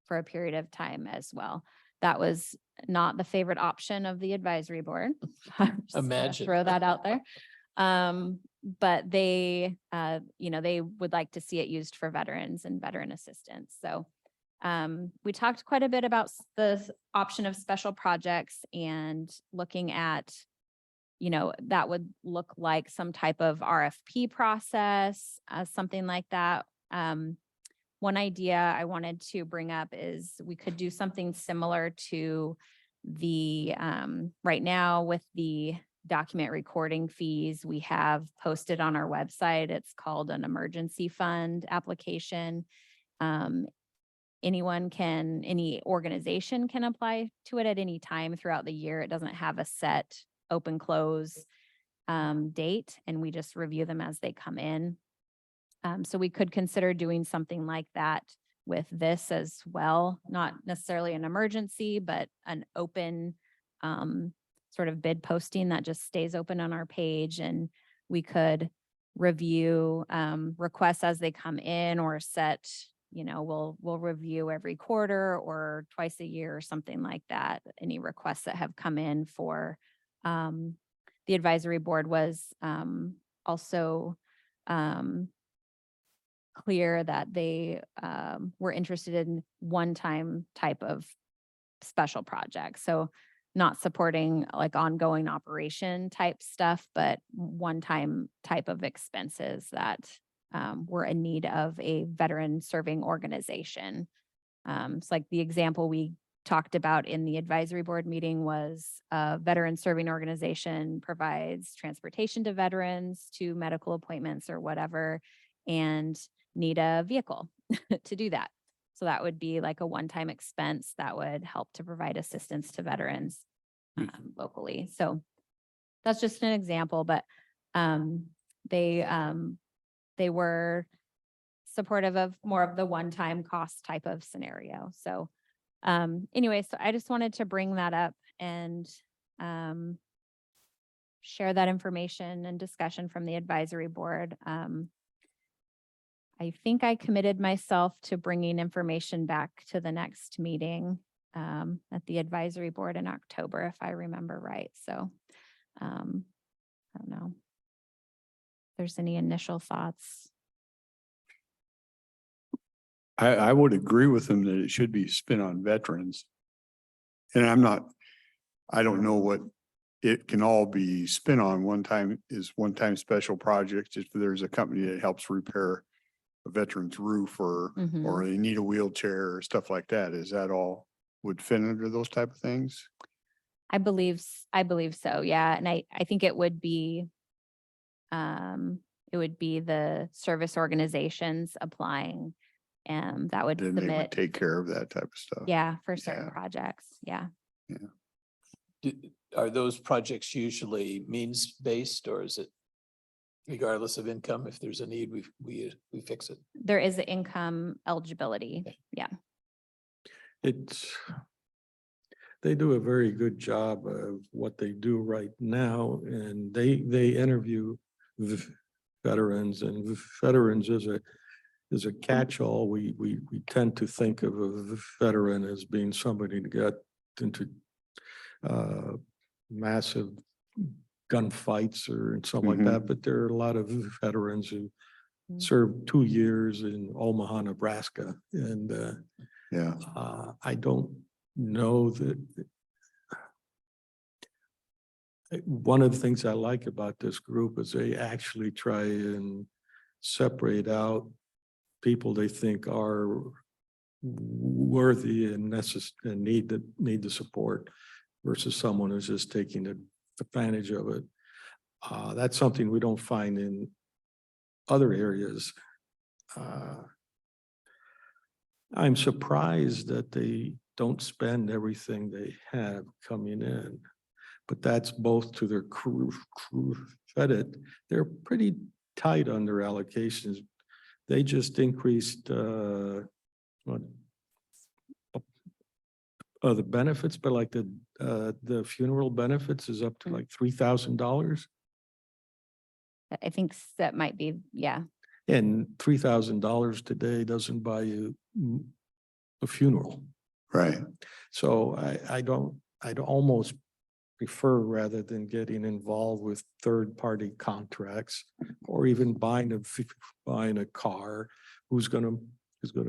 for a period of time as well. That was not the favorite option of the advisory board. Just gonna Imagine. Throw that out there. But they, they would like to see it used for veterans and veteran assistance. So we talked quite a bit about the option of special projects and looking at, that would look like some type of RFP process, something like that. One idea I wanted to bring up is we could do something similar to the, right now with the document recording fees we have posted on our website. It's called an emergency fund application. Any organization can apply to it at any time throughout the year. It doesn't have a set open close date, and we just review them as they come in. So we could consider doing something like that with this as well, not necessarily an emergency, but an open sort of bid posting that just stays open on our page, and we could review requests as they come in, or set, we'll review every quarter or twice a year or something like that. Any requests that have come in for the advisory board was also clear that they were interested in one-time type of special projects. So not supporting like ongoing operation type stuff, but one-time type of expenses that were in need of a veteran serving organization. It's like the example we talked about in the advisory board meeting was a veteran serving organization provides transportation to veterans to medical appointments or whatever, and need a vehicle to do that. So that would be like a one-time expense that would help to provide assistance to veterans locally. So that's just an example, but they were supportive of more of the one-time cost type of scenario. So anyway, so I just wanted to bring that up and share that information and discussion from the advisory board. I think I committed myself to bringing information back to the next meeting at the advisory board in October, if I remember right. So I don't know if there's any initial thoughts. I would agree with them that it should be spent on veterans. And I don't know what it can all be spent on. One-time special projects. If there's a company that helps repair a veteran's roof or they need a wheelchair or stuff like that, is that all would fit under those type of things? I believe so. Yeah. And I think it would be the service organizations applying, and that would Then they would submit. take care of that type of stuff. Yeah, for certain Yeah. projects. Yeah. Are those projects usually means-based, or is it regardless of income? If there's a need, we fix it. There is an income eligibility. Okay. Yeah. They do a very good job of what they do right now, and they interview veterans, and veterans is a catch-all. We tend to think of a veteran as being somebody that got into massive gunfights or something like that, but there are a lot of veterans who served 2 years in Omaha, Nebraska, and I don't know that. One of the things I like about this group is they actually try and separate out people they think are worthy and necessary and need the support versus someone who's just taking advantage of it. That's something we don't find in other areas. I'm surprised that they don't spend everything they have coming in, but that's both to their crew credit. They're pretty tight on their allocations. They just increased the benefits, but like the funeral benefits is up to like $3,000. I think that might be, yeah. And $3,000 today doesn't buy you a funeral. Right. So I'd almost prefer rather than getting involved with third-party contracts or even buying a car, who's gonna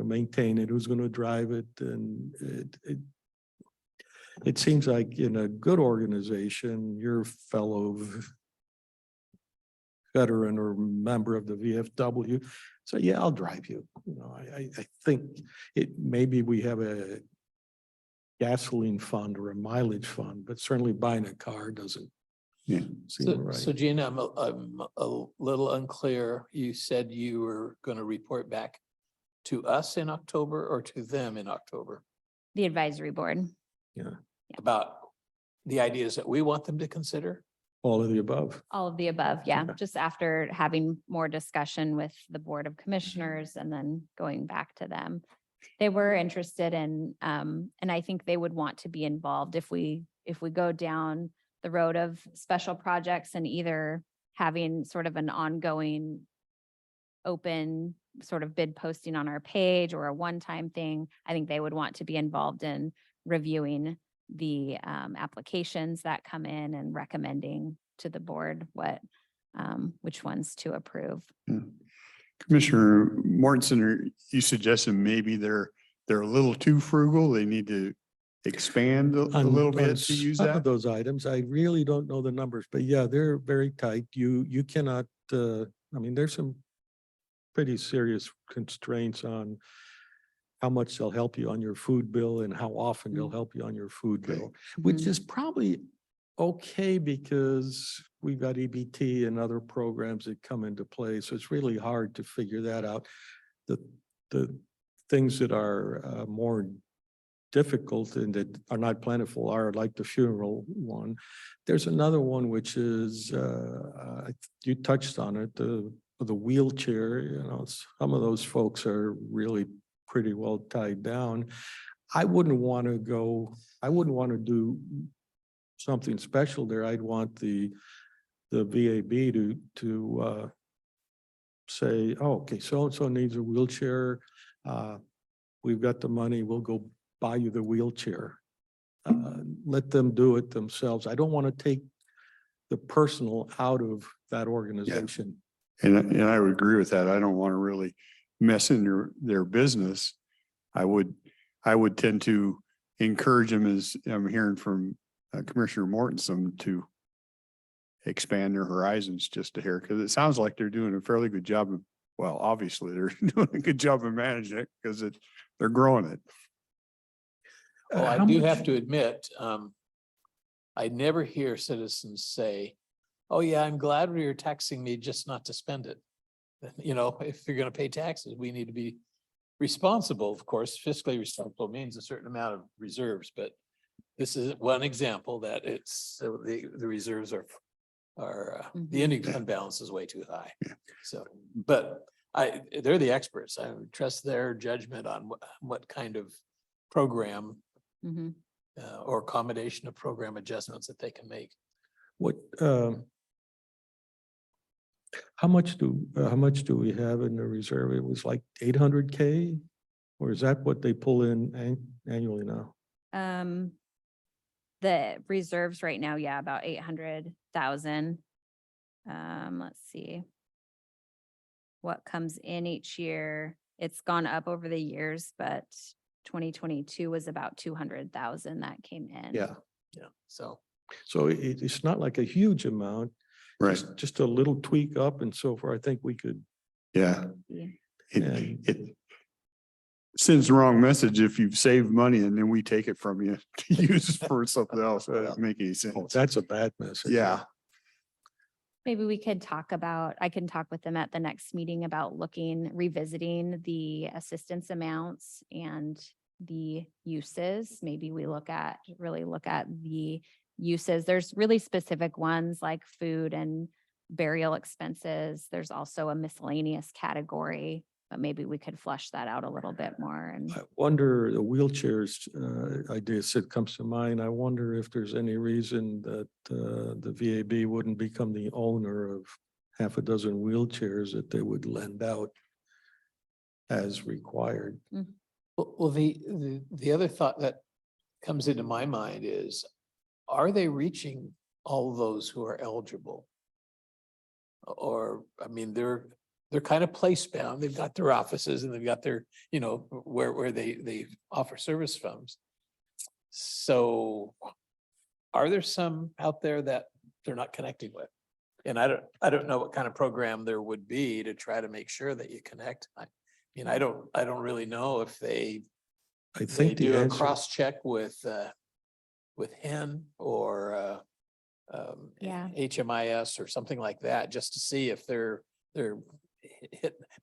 maintain it, who's gonna drive it, and it seems like in a good organization, your fellow veteran or member of the VFW, so yeah, I'll drive you. You know, I think maybe we have a gasoline fund or a mileage fund, but certainly buying a car doesn't Yeah. seem right. So Gina, I'm a little unclear. You said you were going to report back to us in October or to them in October The advisory board. about the ideas that we want them to consider? All of the above. All of the above, yeah, Okay. just after having more discussion with the Board of Commissioners and then going back to them. They were interested in, and I think they would want to be involved if we go down the road of special projects and either having sort of an ongoing open sort of bid posting on our page or a one-time thing. I think they would want to be involved in reviewing the applications that come in and recommending to the board which ones to approve. Commissioner Mortensen, you suggested maybe they're a little too frugal. They need to expand a little bit to use Some of that. those items, I really don't know the numbers, but yeah, they're very tight. You cannot, I mean, there's some pretty serious constraints on how much they'll help you on your food bill and how often they'll help you on your food Okay. bill, which Mhm. is probably okay because we've got EBT and other programs that come into play. So it's really hard to figure that out. The things that are more difficult and that are not plentiful are like the funeral one. There's another one which is, you touched on it, the wheelchair, you know, some of those folks are really pretty well tied down. I wouldn't want to do something special there. I'd want the VAB to say, oh, okay, so-and-so needs a wheelchair. We've got the money, we'll go buy you the wheelchair. Let them do it themselves. I don't want to take the personal out of that organization. And I would agree with that. I don't want to really mess in their business. I would tend to encourage them, as I'm hearing from Commissioner Mortensen, to expand their horizons just a hair, because it sounds like they're doing a fairly good job of, well, obviously they're doing a good job of managing it because they're growing it. Well, I How do much- have to admit, I never hear citizens say, oh yeah, I'm glad you're taxing me just not to spend it. You know, if you're going to pay taxes, we need to be responsible. Of course, fiscally responsible means a certain amount of reserves, but this is one example that it's, the reserves are, the ending fund balance is way too high. Yeah. So, but they're the experts. I would trust their judgment on what kind of program Mhm. or combination of program adjustments that they can make. What, how much do we have in the reserve? It was like 800K? Or is that what they pull in annually now? The reserves right now, yeah, about 800,000. Let's see. What comes in each year? It's gone up over the years, but 2022 was about 200,000 that came in. Yeah. Yeah, so. So it's not like a huge amount. Right. Just a little tweak up and so forth. I think we could. Yeah. Yeah. It sends the wrong message if you've saved money and then we take it from you to use for something else. That doesn't make any Oh, sense. that's a bad message. Yeah. Maybe we could I can talk with them at the next meeting about revisiting the assistance amounts and the uses. Maybe we really look at the uses. There's really specific ones like food and burial expenses. There's also a miscellaneous category, but maybe we could flush that out a little bit more. And I wonder, the wheelchairs idea comes to mind. I wonder if there's any reason that the VAB wouldn't become the owner of half a dozen wheelchairs that they would lend out as required. Well, the other thought that comes into my mind is, are they reaching all those who are eligible? Or, I mean, they're kind of place bound. They've got their offices and they've got their, you know, where they offer service from. So are there some out there that they're not connecting with? And I don't know what kind of program there would be to try to make sure that you connect. I mean, I don't really know if they I think do the a answer, cross check with HEN or Yeah. HMIS or something like that, just to see if they're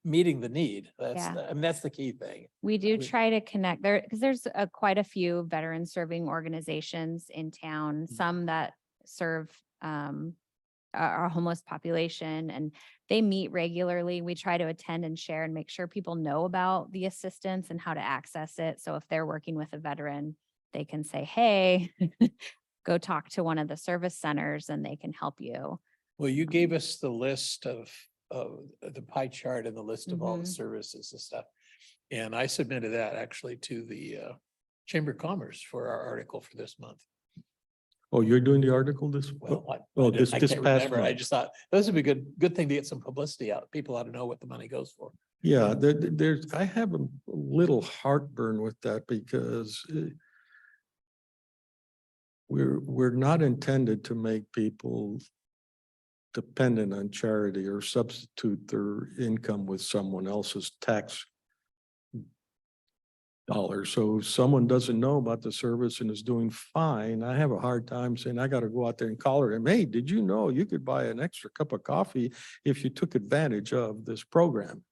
meeting the need. That's, Yeah. I mean, that's the key thing. We do We- try to connect there because there's quite a few veteran serving organizations in town, some that serve our homeless population, and they meet regularly. We try to attend and share and make sure people know about the assistance and how to access it. So if they're working with a veteran, they can say, hey, go talk to one of the service centers and they can help you. Well, you gave us the list of the pie chart and the list of all the Mhm. services and stuff. And I submitted that actually to the Chamber of Commerce for our article for this month. oh, you're doing the article this? Well, I Oh, didn't- I this can't past remember. I month. just thought this would be good thing to get some publicity out. People ought to know what the money goes for. Yeah, there's, I have a little heartburn with that because we're not intended to make people dependent on charity or substitute their income with someone else's tax dollars. So if someone doesn't know about the service and is doing fine, I have a hard time saying, I got to go out there and collar him. Hey, did you know you could buy an extra cup of coffee if you took advantage of this program?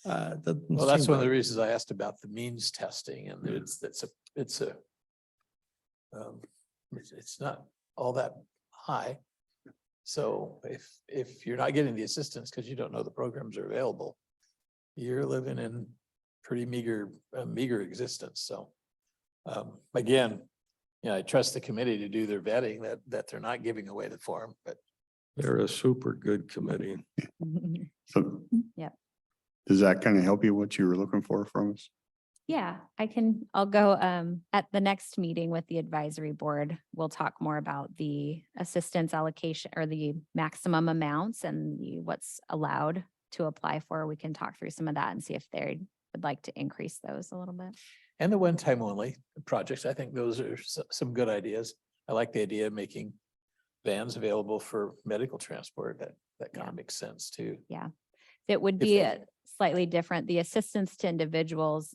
Well, that's one of the reasons I asked about the means testing, and it's not all that high. So if you're not getting the assistance because you don't know the programs are available, you're living in pretty meager existence. So again, I trust the committee to do their vetting, that they're not giving away the form, but They're a super good committee. So. Yep. Does that kind of help you what you were looking for from us? Yeah, I'll go at the next meeting with the advisory board. We'll talk more about the assistance allocation or the maximum amounts and what's allowed to apply for. We can talk through some of that and see if they would like to increase those a little bit. and the one-time only projects, I think those are some good ideas. I like the idea of making vans available for medical transport. That kind Yeah. of makes sense too. It would If be they- slightly different. The assistance to individuals,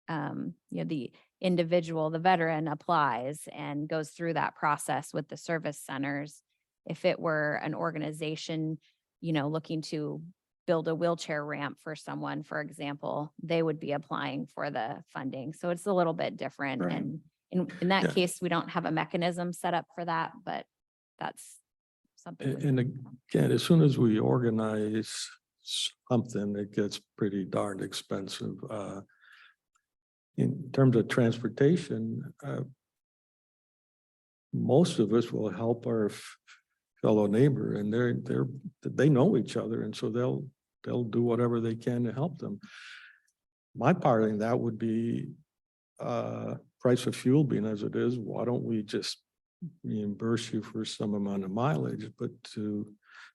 the individual, the veteran applies and goes through that process with the service centers. If it were an organization, looking to build a wheelchair ramp for someone, for example, they would be applying for the funding. So it's a little bit different. Right. And in that Yeah. case, we don't have a mechanism set up for that, but that's something. we- And again, as soon as we organize something, it gets pretty darn expensive. In terms of transportation, most of us will help our fellow neighbor, and they know each other, and so they'll do whatever they can to help them. My part in that would be price of fuel being as it is, why don't we just reimburse you for some amount of mileage, but to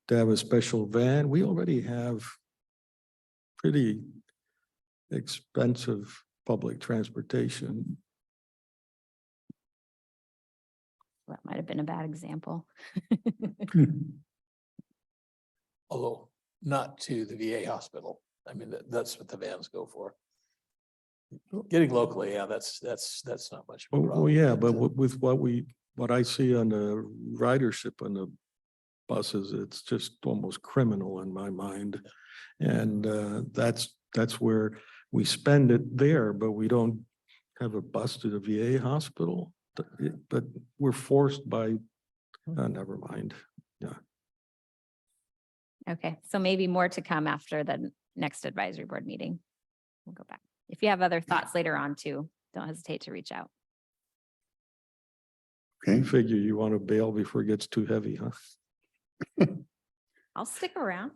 have a special van, we already have pretty expensive public transportation. That might have been a bad example. Although not to the VA hospital. I mean, that's what the vans go for. Getting locally, yeah, that's not much of a Well, problem. yeah, but with what I see on the ridership on the buses, it's just almost criminal in my mind. And that's where we spend it there, but we don't have a bus to the VA hospital. But we're forced by, never mind. Okay, so maybe more to come after the next advisory board meeting. We'll go back. If you have other thoughts later on too, don't hesitate to reach out. Okay, You figure you want to bail before it gets too heavy, huh? I'll stick around.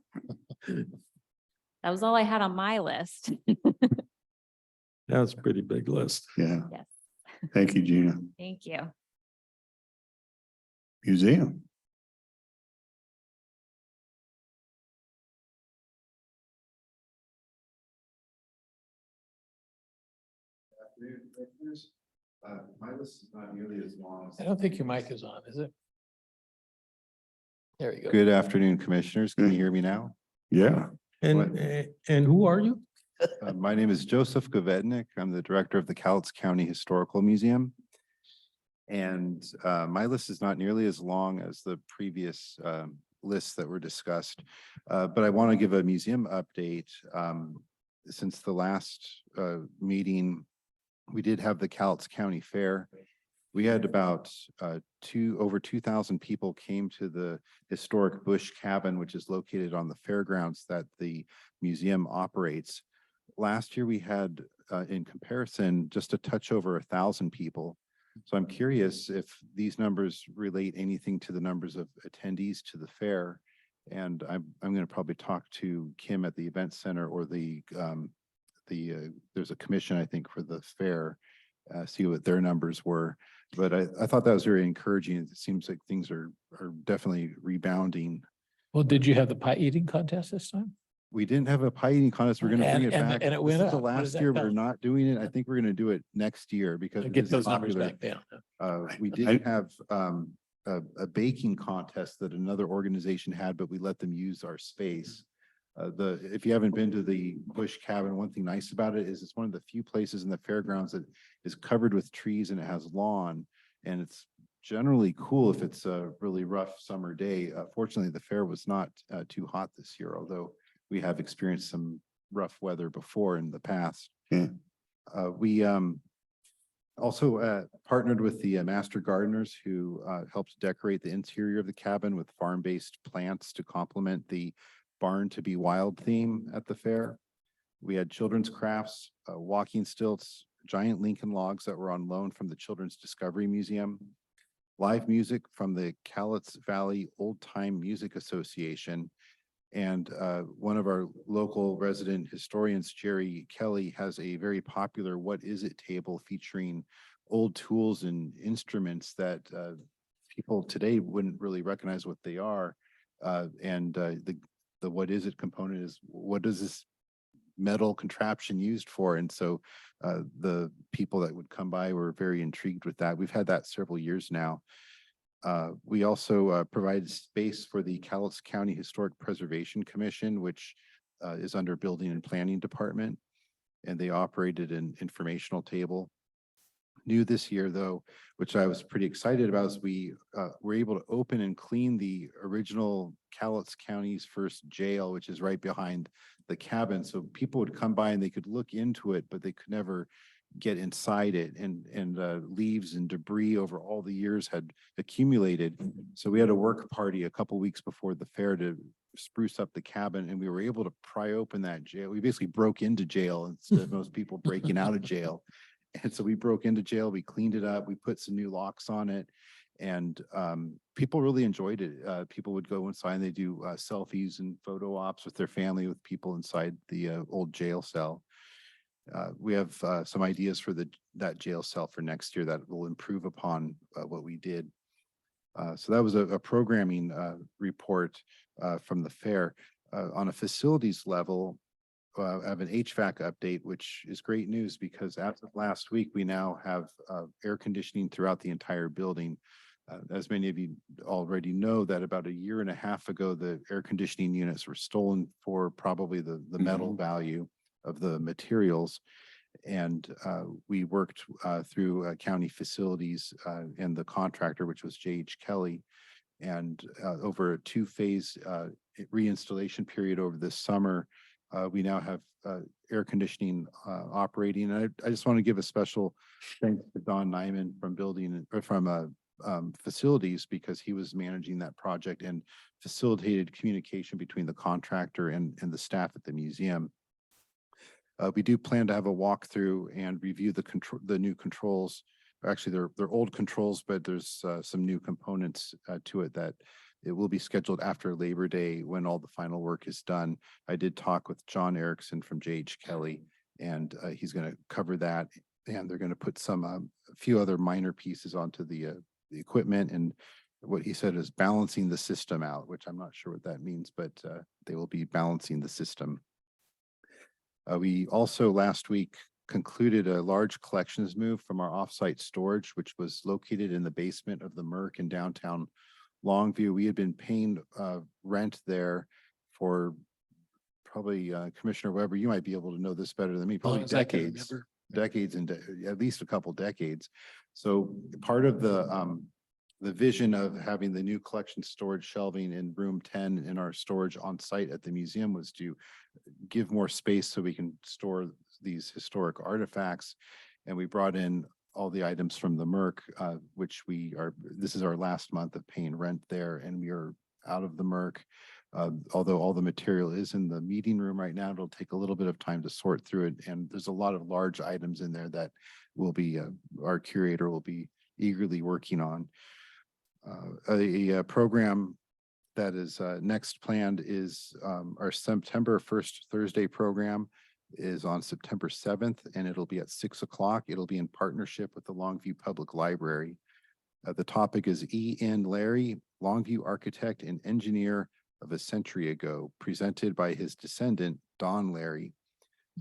That was all I had on my list. That's a pretty big list. Yeah. Yes. Thank you, Gina. Thank you. Museum. My list is not nearly as long. I don't think your mic is on, is it? There you go. Good afternoon, commissioners. Can you hear me now? Yeah. And who are you? My name is Joseph Govednik. I'm the director of the Cowlitz County Historical Museum. And my list is not nearly as long as the previous lists that were discussed. But I want to give a museum update. Since the last meeting, we did have the Cowlitz County Fair. We had about over 2,000 people came to the historic Bush Cabin, which is located on the fairgrounds that the museum operates. Last year, we had, in comparison, just a touch over 1,000 people. So I'm curious if these numbers relate anything to the numbers of attendees to the fair. And I'm going to probably talk to Kim at the event center or there's a commission, I think, for the fair, see what their numbers were. But I thought that was very encouraging. It seems like things are definitely rebounding. Well, did you have the pie eating contest this time? We didn't have a pie eating contest. We're going to bring it back. And it went This is up. the What does last that year tell we're you? not doing it. I think we're going to do it next year because it Get is those numbers popular. back down. We did have a baking contest that another organization had, but we let them use our space. If you haven't been to the Bush Cabin, one thing nice about it is it's one of the few places in the fairgrounds that is covered with trees and it has lawn. And it's generally cool if it's a really rough summer day. Fortunately, the fair was not too hot this year, although we have experienced some rough weather before in the past. Yeah. We also partnered with the master gardeners who helped decorate the interior of the cabin with farm-based plants to complement the barn to be wild theme at the fair. We had children's crafts, walking stilts, giant Lincoln logs that were on loan from the Children's Discovery Museum, live music from the Cowlitz Valley Old Time Music Association. And one of our local resident historians, Jerry Kelly, has a very popular "What Is It" table featuring old tools and instruments that people today wouldn't really recognize what they are. The "What Is It" component is what is this metal contraption used for? And so the people that would come by were very intrigued with that. We've had that several years now. We also provided space for the Cowlitz County Historic Preservation Commission, which is under Building and Planning Department, and they operated an informational table. New this year, though, which I was pretty excited about, is we were able to open and clean the original Cowlitz County's first jail, which is right behind the cabin. So people would come by and they could look into it, but they could never get inside it, and leaves and debris over all the years had accumulated. So we had a work party a couple weeks before the fair to spruce up the cabin, and we were able to pry open that jail. We basically broke into jail instead of most people breaking out of jail. And so we broke into jail, we cleaned it up, we put some new locks on it, and people really enjoyed it. People would go inside and they do selfies and photo ops with their family, with people inside the old jail cell. We have some ideas for that jail cell for next year that will improve upon what we did. So that was a programming report from the fair. On a facilities level, I have an HVAC update, which is great news because as of last week, we now have air conditioning throughout the entire building. As many of you already know, that about a year and a half ago, the air conditioning units were stolen for probably the metal value of the materials. And we worked through county facilities and the contractor, which was J.H. Kelly. And over a 2-phase reinstallation period over this summer, we now have air conditioning operating. And I just want to give a special thanks to Don Nyman from facilities, because he was managing that project and facilitated communication between the contractor and the staff at the museum. We do plan to have a walkthrough and review the new controls. Actually, they're old controls, but there's some new components to it that it will be scheduled after Labor Day when all the final work is done. I did talk with John Erickson from J.H. Kelly, and he's going to cover that. And they're going to put some, a few other minor pieces onto the equipment, and what he said is balancing the system out, which I'm not sure what that means, but they will be balancing the system. We also last week concluded a large collections move from our offsite storage, which was located in the basement of the Merc in downtown Longview. We had been paying rent there for probably Commissioner Weber, you might be able to know this better than me, probably decades, and at least a couple decades. So part of the vision of having the new collection storage shelving in room 10 in our storage on site at the museum was to give more space so we can store these historic artifacts. And we brought in all the items from the Merc, which this is our last month of paying rent there, and we are out of the Merc. Although all the material is in the meeting room right now, it'll take a little bit of time to sort through it. And there's a lot of large items in there that will be, our curator will be eagerly working on. A program that is next planned is our September 1st Thursday program is on September 7th, and it'll be at 6 o'clock. It'll be in partnership with the Longview Public Library. The topic is E.N. Larry, Longview architect and engineer of a century ago, presented by his descendant, Don Larry.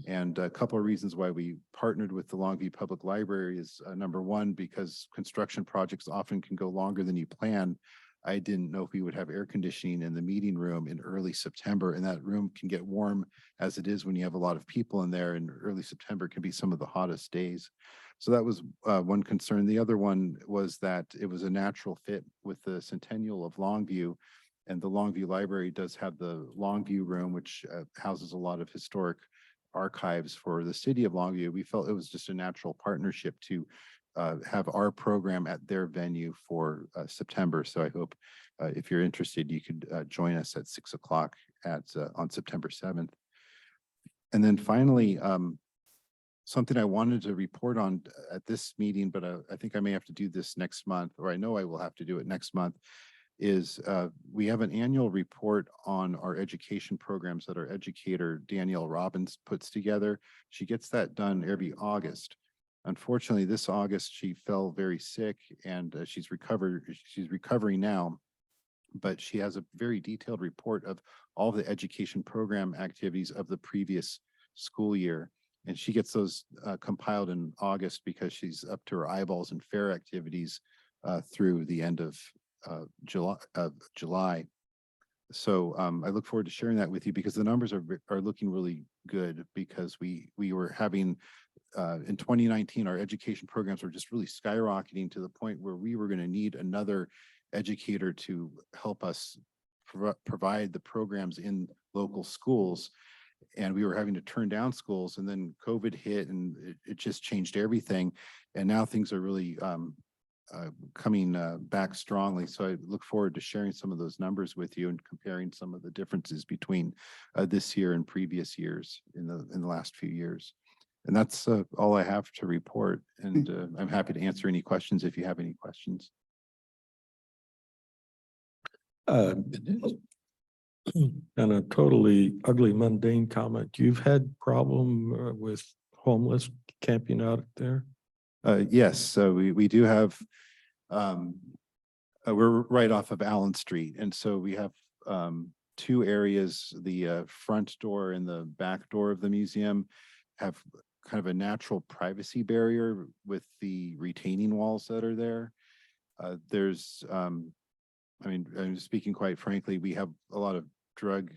And a couple of reasons why we partnered with the Longview Public Library is number one, because construction projects often can go longer than you plan. I didn't know if we would have air conditioning in the meeting room in early September, and that room can get warm as it is when you have a lot of people in there, and early September can be some of the hottest days. So that was one concern. The other one was that it was a natural fit with the Centennial of Longview, and the Longview Library does have the Longview Room, which houses a lot of historic archives for the city of Longview. We felt it was just a natural partnership to have our program at their venue for September. So I hope if you're interested, you could join us at 6 o'clock on September 7th. And then finally, something I wanted to report on at this meeting, but I think I may have to do this next month, or I know I will have to do it next month, is we have an annual report on our education programs that our educator, Danielle Robbins, puts together. She gets that done every August. Unfortunately, this August, she fell very sick, and she's recovering now, but she has a very detailed report of all the education program activities of the previous school year. And she gets those compiled in August because she's up to her eyeballs in fair activities through the end of July. So I look forward to sharing that with you, because the numbers are looking really good, because we were having in 2019, our education programs were just really skyrocketing to the point where we were going to need another educator to help us provide the programs in local schools. And we were having to turn down schools, and then COVID hit, and it just changed everything. And now things are really coming back strongly. So I look forward to sharing some of those numbers with you and comparing some of the differences between this year and previous years in the last few years. And that's all I have to report. And I'm happy to answer any questions if you have any questions. And a totally ugly, mundane comment. You've had problem with homeless camping out there? Yes, so we do have, we're right off of Allen Street. And so we have two areas, the front door and the back door of the museum have kind of a natural privacy barrier with the retaining walls that are there. There's, I mean, I'm speaking quite frankly, we have a lot of drug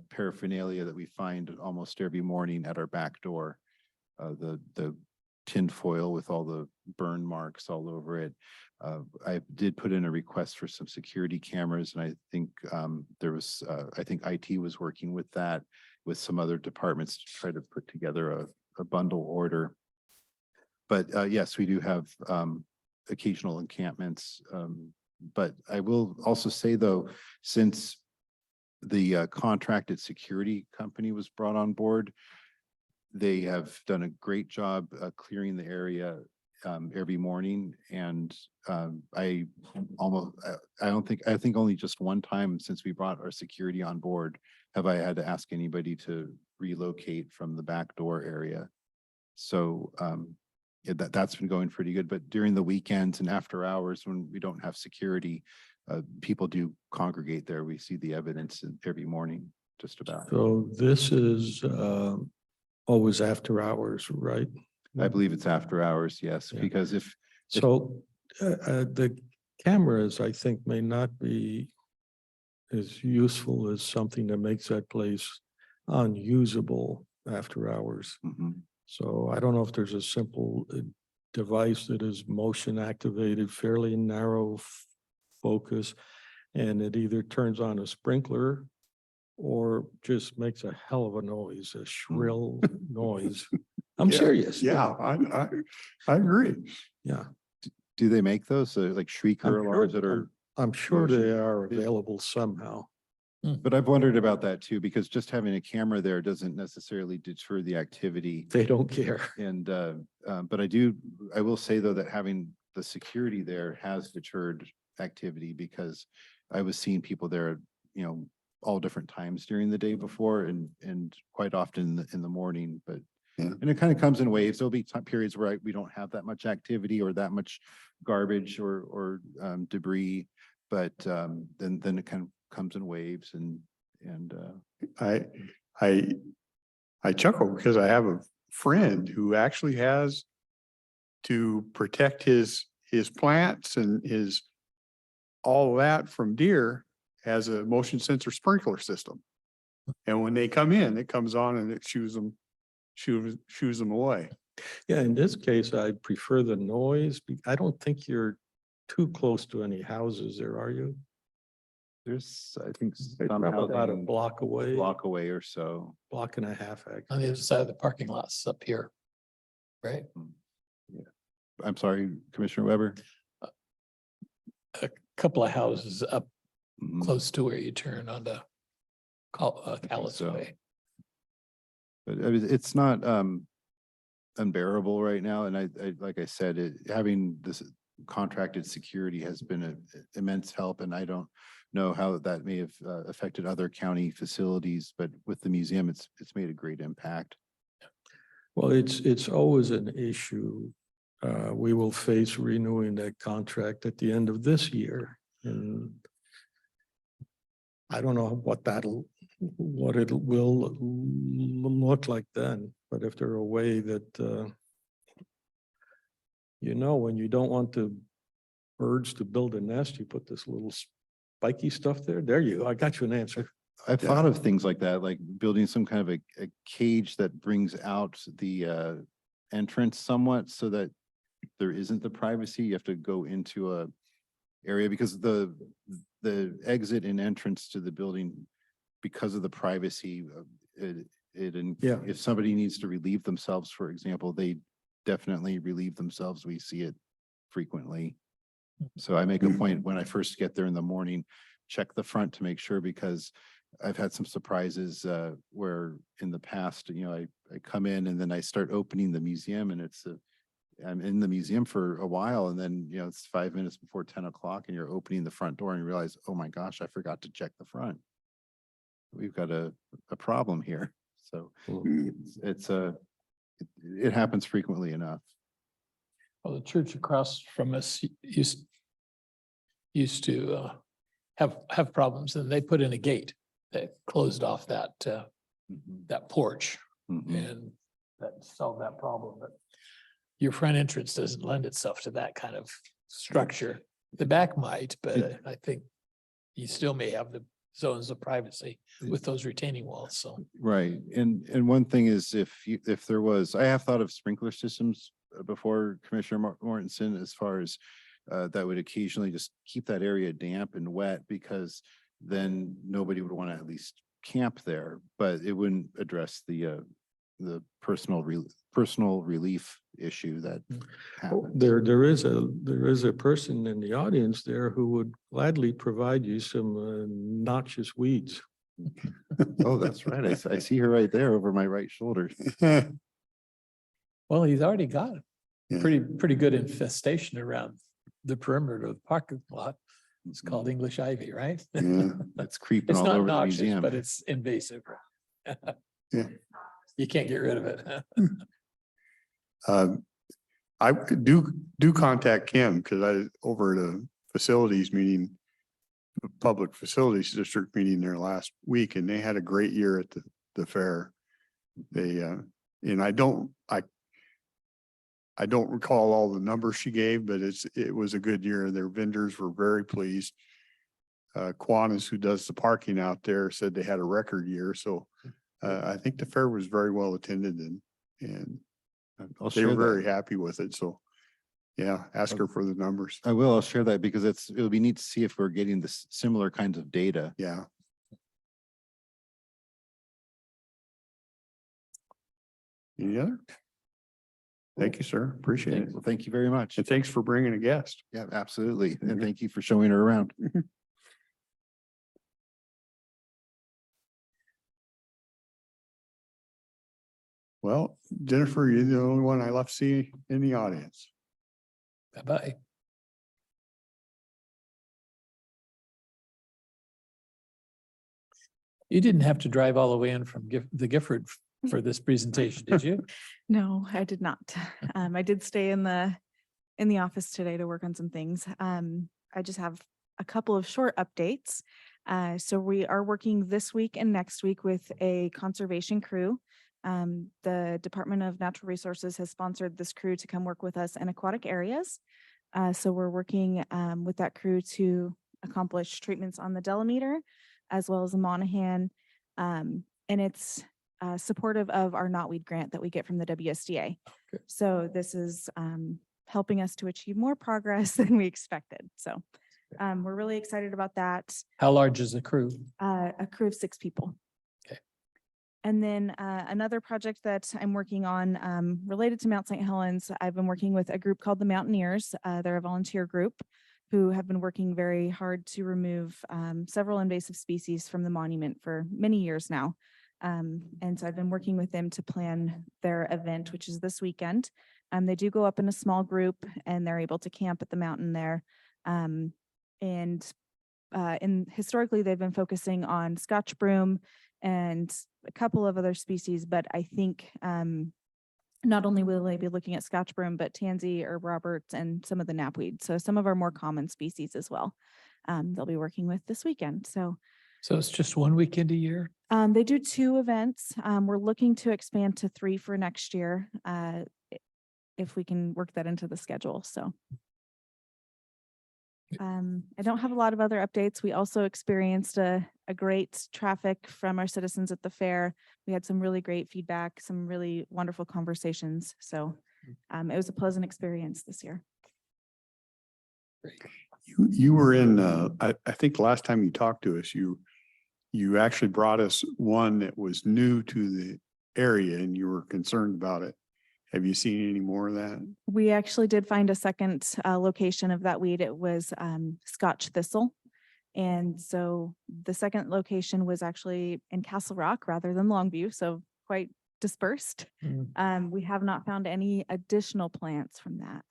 paraphernalia that we find almost every morning at our back door. The tin foil with all the burn marks all over it. I did put in a request for some security cameras, and I think there was, I think IT was working with that with some other departments to try to put together a bundle order. But yes, we do have occasional encampments. But I will also say though, since the contracted security company was brought on board, they have done a great job clearing the area every morning. And I think only just one time since we brought our security on board have I had to ask anybody to relocate from the back door area. So yeah, that's been going pretty good. But during the weekends and after hours when we don't have security, people do congregate there. We see the evidence every morning, just about. So this is always after hours, right? I believe it's after hours, yes, Yeah. because if So the cameras, I think, may not be as useful as something that makes that place unusable after hours. Mhm. So I don't know if there's a simple device that is motion activated, fairly narrow focus, and it either turns on a sprinkler or just makes a hell of a noise, a shrill noise. I'm Yeah, serious. Yeah, I agree. Yeah. do they make those like shrieker alarms that are? I'm sure they motion- are available somehow. But I've wondered about that too, because just having a camera there doesn't necessarily deter the activity. They don't care. And, but I will say though, that having the security there has deterred activity, because I was seeing people there, all different times during the day before, and quite often in the morning, but. Yeah. And it kind of comes in waves. There'll be periods where we don't have that much activity or that much garbage or debris, but then it kind of comes in waves and. I chuckle because I have a friend who actually has to protect his plants and all of that from deer, has a motion sensor sprinkler system. And when they come in, it comes on and it shoos them away. Yeah, in this case, I prefer the noise. I don't think you're too close to any houses there, are you? There's, I think, They're some probably about a housing block away, block away or so. block and a half, On the actually. other side of the parking lots up here. Right? I'm sorry, Commissioner Weber. A couple of houses up Mhm. close to where you turn onto Cowlitz so. Way. But I mean, it's not unbearable right now. And I like I said, having this contracted security has been an immense help. And I don't know how that may have affected other county facilities, but with the museum, it's made a great impact. Well, it's always an issue. We will face renewing that contract at the end of this year. And I don't know what it will look like then, but if there a way that, when you don't want the birds to build a nest, you put this little spiky stuff there. There you go. I got you an answer. I've thought of things like that, like building some kind of a cage that brings out the entrance somewhat so that there isn't the privacy. You have to go into a area because the exit and entrance to the building, because of the privacy, Yeah. if somebody needs to relieve themselves, for example, they definitely relieve themselves. We see it frequently. So I make a point when I first get there in the morning, check the front to make sure, because I've had some surprises where in the past, I come in and then I start opening the museum and I'm in the museum for a while, and then, it's 5 minutes before 10 o'clock and you're opening the front door and you realize, oh my gosh, I forgot to check the front. We've got a problem here. So it happens frequently enough. Well, the church across from us used to have problems, and they put in a gate that closed off that porch, Mhm. and that solved that problem. But your front entrance doesn't lend itself to that kind of structure. The back might, but I think you still may have the zones of privacy with those retaining walls. So Right. And one thing is if there was, I have thought of sprinkler systems before, Commissioner Mortensen, as far as that would occasionally just keep that area damp and wet, because then nobody would want to at least camp there, but it wouldn't address the personal relief issue that happens. There is a person in the audience there who would gladly provide you some noxious weeds. Oh, that's right. I see her right there over my right shoulder. well, he's already got Yeah. Pretty good infestation around the perimeter of the parking lot. It's called English ivy, right? Yeah. It's creeping It's all not over the noxious, museum. but it's invasive. Yeah. You can't get rid of it. I do contact Kim because over at a facilities meeting, a public facilities district meeting there last week, and they had a great year at the fair. They, and I don't recall all the numbers she gave, but it was a good year. Their vendors were very pleased. Quantas, who does the parking out there, said they had a record year. So I think the fair was very well attended and I'll they were share that. very happy with it. So yeah, ask her for the numbers. I'll share that because it'll be neat to see if we're getting this similar kinds of data. Yeah. Any other? Thank you, sir. Appreciate it. Well, thank you very much. And thanks for bringing a guest. Yeah, absolutely. And thank you for showing her around. Well, Jennifer, you're the only one I left to see in the audience. Bye-bye. You didn't have to drive all the way in from the Gifford for this presentation, did you? No, I did not. I did stay in the office today to work on some things. I just have a couple of short updates. So we are working this week and next week with a conservation crew. The Department of Natural Resources has sponsored this crew to come work with us in aquatic areas. So we're working with that crew to accomplish treatments on the Delameter as well as the Monaghan. And it's supportive of our knotweed grant that we get from the WSDA. Okay. So this is helping us to achieve more progress than we expected. So we're really excited about that. How large is the crew? A crew of 6 people. Okay. And then another project that I'm working on related to Mt.St.Helens, I've been working with a group called the Mountaineers. They're a volunteer group who have been working very hard to remove several invasive species from the monument for many years now. And so I've been working with them to plan their event, which is this weekend. They do go up in a small group and they're able to camp at the mountain there. And historically, they've been focusing on Scotch broom and a couple of other species, but I think not only will they be looking at Scotch broom, but tansy, herb Roberts, and some of the knapweed. So some of our more common species as well. They'll be working with this weekend. So it's just one weekend a year? they do 2 events. We're looking to expand to 3 for next year if we can work that into the schedule. So I don't have a lot of other updates. We also experienced a great traffic from our citizens at the fair. We had some really great feedback, some really wonderful conversations. So it was a pleasant experience this year. You were in, I think the last time you talked to us, you actually brought us one that was new to the area and you were concerned about it. Have you seen any more of that? We actually did find a second location of that weed. It was Scotch thistle. And so the second location was actually in Castle Rock rather than Longview, so quite dispersed. We have not found any additional plants from that.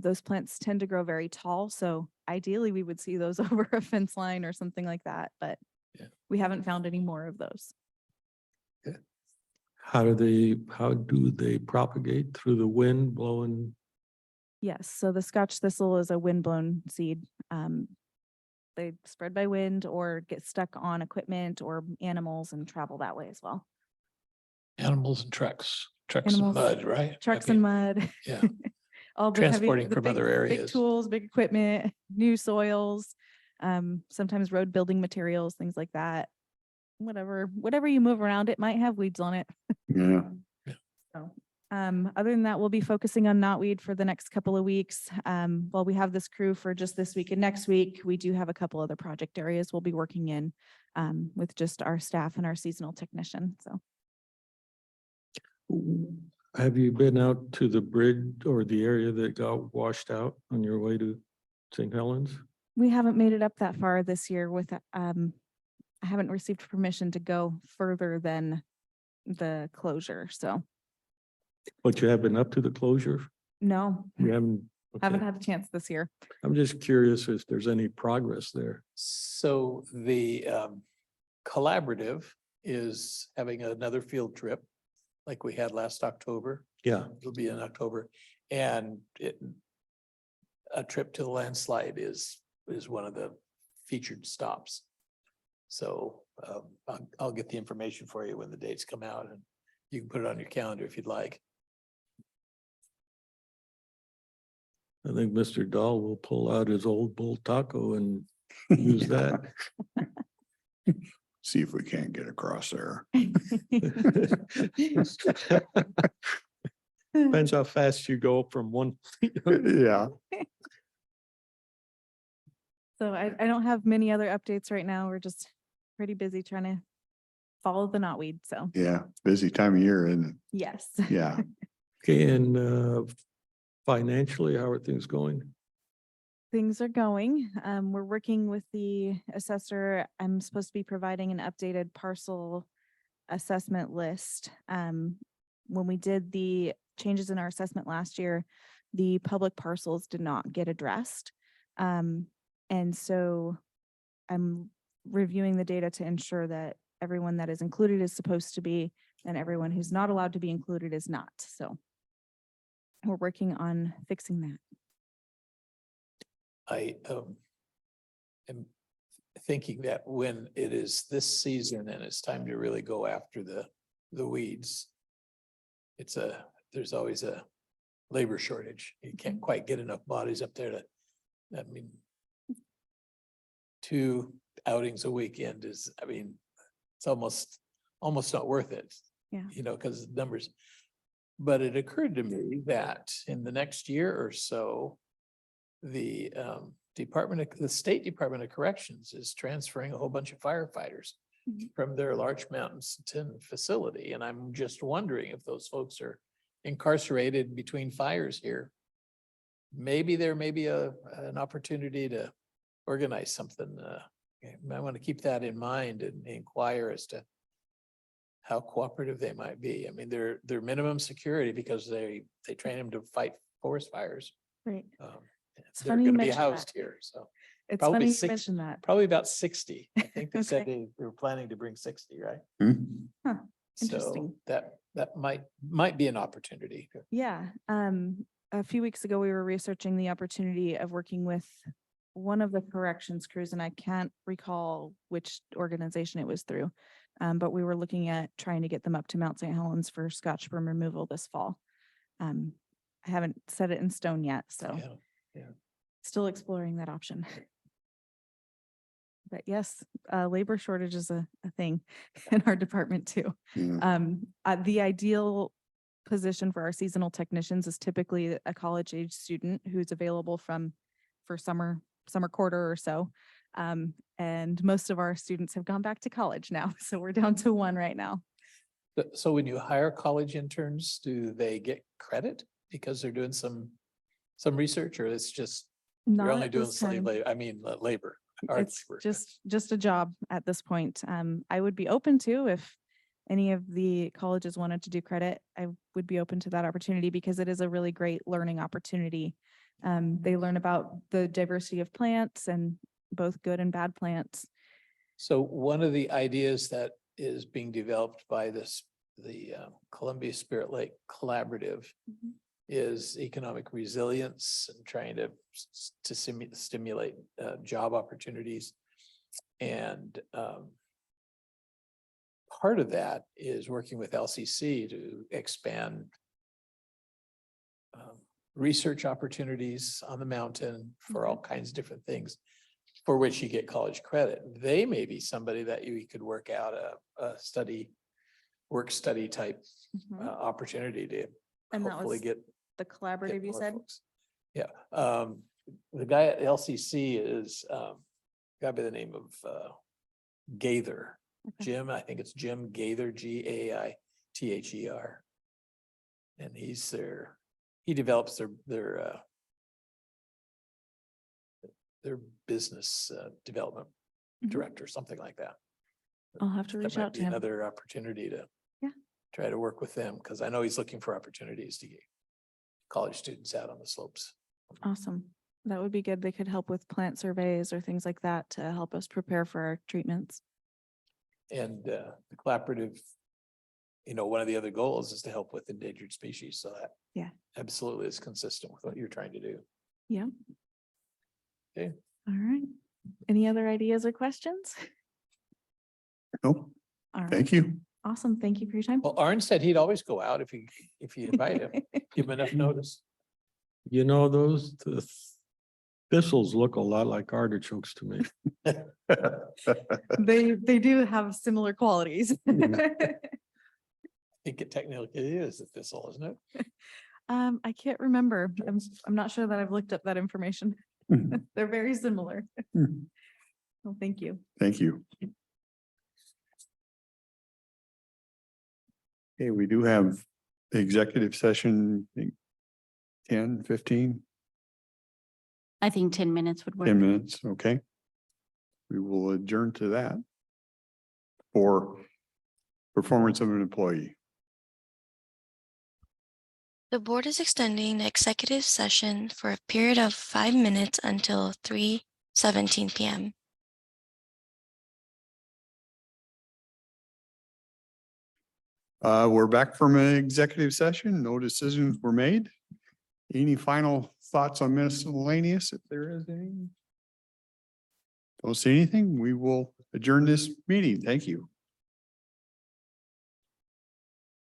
Those plants tend to grow very tall, so ideally we would see those over a fence line or something like that, but we haven't found any more of those. How do they propagate through the wind blowing? Yes, so the Scotch thistle is a windblown seed. They spread by wind or get stuck on equipment or animals and travel that way as well. Animals and trucks and Animals, mud, right? Trucks I mean, and mud. Yeah. All the Transporting the from other big areas. tools, big equipment, new soils, sometimes road building materials, things like that. Whatever you move around, it might have weeds on it. Yeah. So, other than that, we'll be focusing on knotweed for the next couple of weeks. While we have this crew for just this week and next week, we do have a couple other project areas we'll be working in with just our staff and our seasonal technician. So. Have you been out to the bridge or the area that got washed out on your way to St. Helens? We haven't made it up that far this year with, I haven't received permission to go further than the closure, so. But you have been up to the closure? No, You haven't? haven't Okay. had a chance this year. I'm just curious if there's any progress there. So the collaborative is having another field trip like we had last October. Yeah, It'll be in October, and a trip to the landslide is one of the featured stops. So I'll get the information for you when the dates come out, and you can put it on your calendar if you'd like. I think Mr. Dahl will pull out his old bull taco and use that. See if we can't get across there. Depends how fast you go from one. Yeah. So I don't have many other updates right now. We're just pretty busy trying to follow the knotweed. So Yeah, busy time of year, isn't yes. it? Yeah. Okay, and financially, how are things going? Things are going. We're working with the assessor. I'm supposed to be providing an updated parcel assessment list. When we did the changes in our assessment last year, the public parcels did not get addressed. And so I'm reviewing the data to ensure that everyone that is included is supposed to be, and everyone who's not allowed to be included is not. So we're working on fixing that. I am thinking that when it is this season and it's time to really go after the weeds, there's always a labor shortage. You can't quite get enough bodies up there to, I mean, 2 outings a weekend is, I mean, it's almost not worth it. Yeah. You know, because numbers. But it occurred to me that in the next year or so, the State Department of Corrections is transferring a whole bunch of firefighters from their large Mt.St.Helens facility. And I'm just wondering if those folks are incarcerated between fires here. Maybe there may be an opportunity to organize something. I want to keep that in mind and inquire as to how cooperative they might be. I mean, they're minimum security because they train them to fight forest fires. Right. It's They're funny you going to be mention housed that. here, so It's probably funny you 6 mentioned that. probably about 60. I think they said Okay. they were planning to bring 60, right? Hmm? Interesting. So that might be an opportunity. Yeah. A few weeks ago, we were researching the opportunity of working with one of the corrections crews, and I can't recall which organization it was through. But we were looking at trying to get them up to Mt.St.Helens for Scotch burn removal this fall. I haven't set it in stone yet, so Yeah. still exploring that option. But yes, labor shortage is a thing in our department too. Yeah. The ideal position for our seasonal technicians is typically a college age student who's available for summer quarter or so. And most of our students have gone back to college now. So we're down to 1 right now. So when you hire college interns, do they get credit because they're doing some research, or it's just you're Not only at doing this slave time. labor? I mean, labor. hard It's labor. just a job at this point. I would be open to if any of the colleges wanted to do credit, I would be open to that opportunity because it is a really great learning opportunity. They learn about the diversity of plants and both good and bad plants. So one of the ideas that is being developed by the Columbia Spirit Lake Collaborative is economic resilience and trying to stimulate job opportunities. And part of that is working with LCC to expand research opportunities on the mountain for all kinds of different things for which you get college credit. They may be somebody that you could work out a work study type opportunity to And that hopefully was get the collaborative you more said? folks. Yeah, the guy at LCC is a guy by the name of Gaither. Okay. Jim, I think it's Jim Gaither, Gaither. And he develops their business development director, something like that. I'll have to That reach might out be to him. another opportunity to Yeah. try to work with them, because I know he's looking for opportunities to get college students out on the slopes. Awesome. That would be good. They could help with plant surveys or things like that to help us prepare for our treatments. And the collaborative, one of the other goals is to help with endangered species. So that Yeah. absolutely is consistent with what you're trying to do. Yeah. Okay. All right. Any other ideas or questions? Nope. All right. Thank you. Awesome. Thank you for your time. Well, Arn said he'd always go out if you invite him, give him enough notice. You know, those the thistles look a lot like artichokes to me. They do have similar qualities. I think it technically is a thistle, isn't it? I can't remember. I'm not sure that I've looked up that information. Mhm. They're very similar. Mhm. Well, thank you. Thank you. Okay, we do have executive session, I think, 10, 15, I think 10 minutes would work. 10 minutes, okay. We will adjourn to that for performance of an employee. The board is extending the executive session for a period of 5 minutes until 3:17 p.m. We're back from an executive session. No decisions were made. Any final thoughts on miscellaneous, if there is any? Don't see anything. We will adjourn this meeting. Thank you.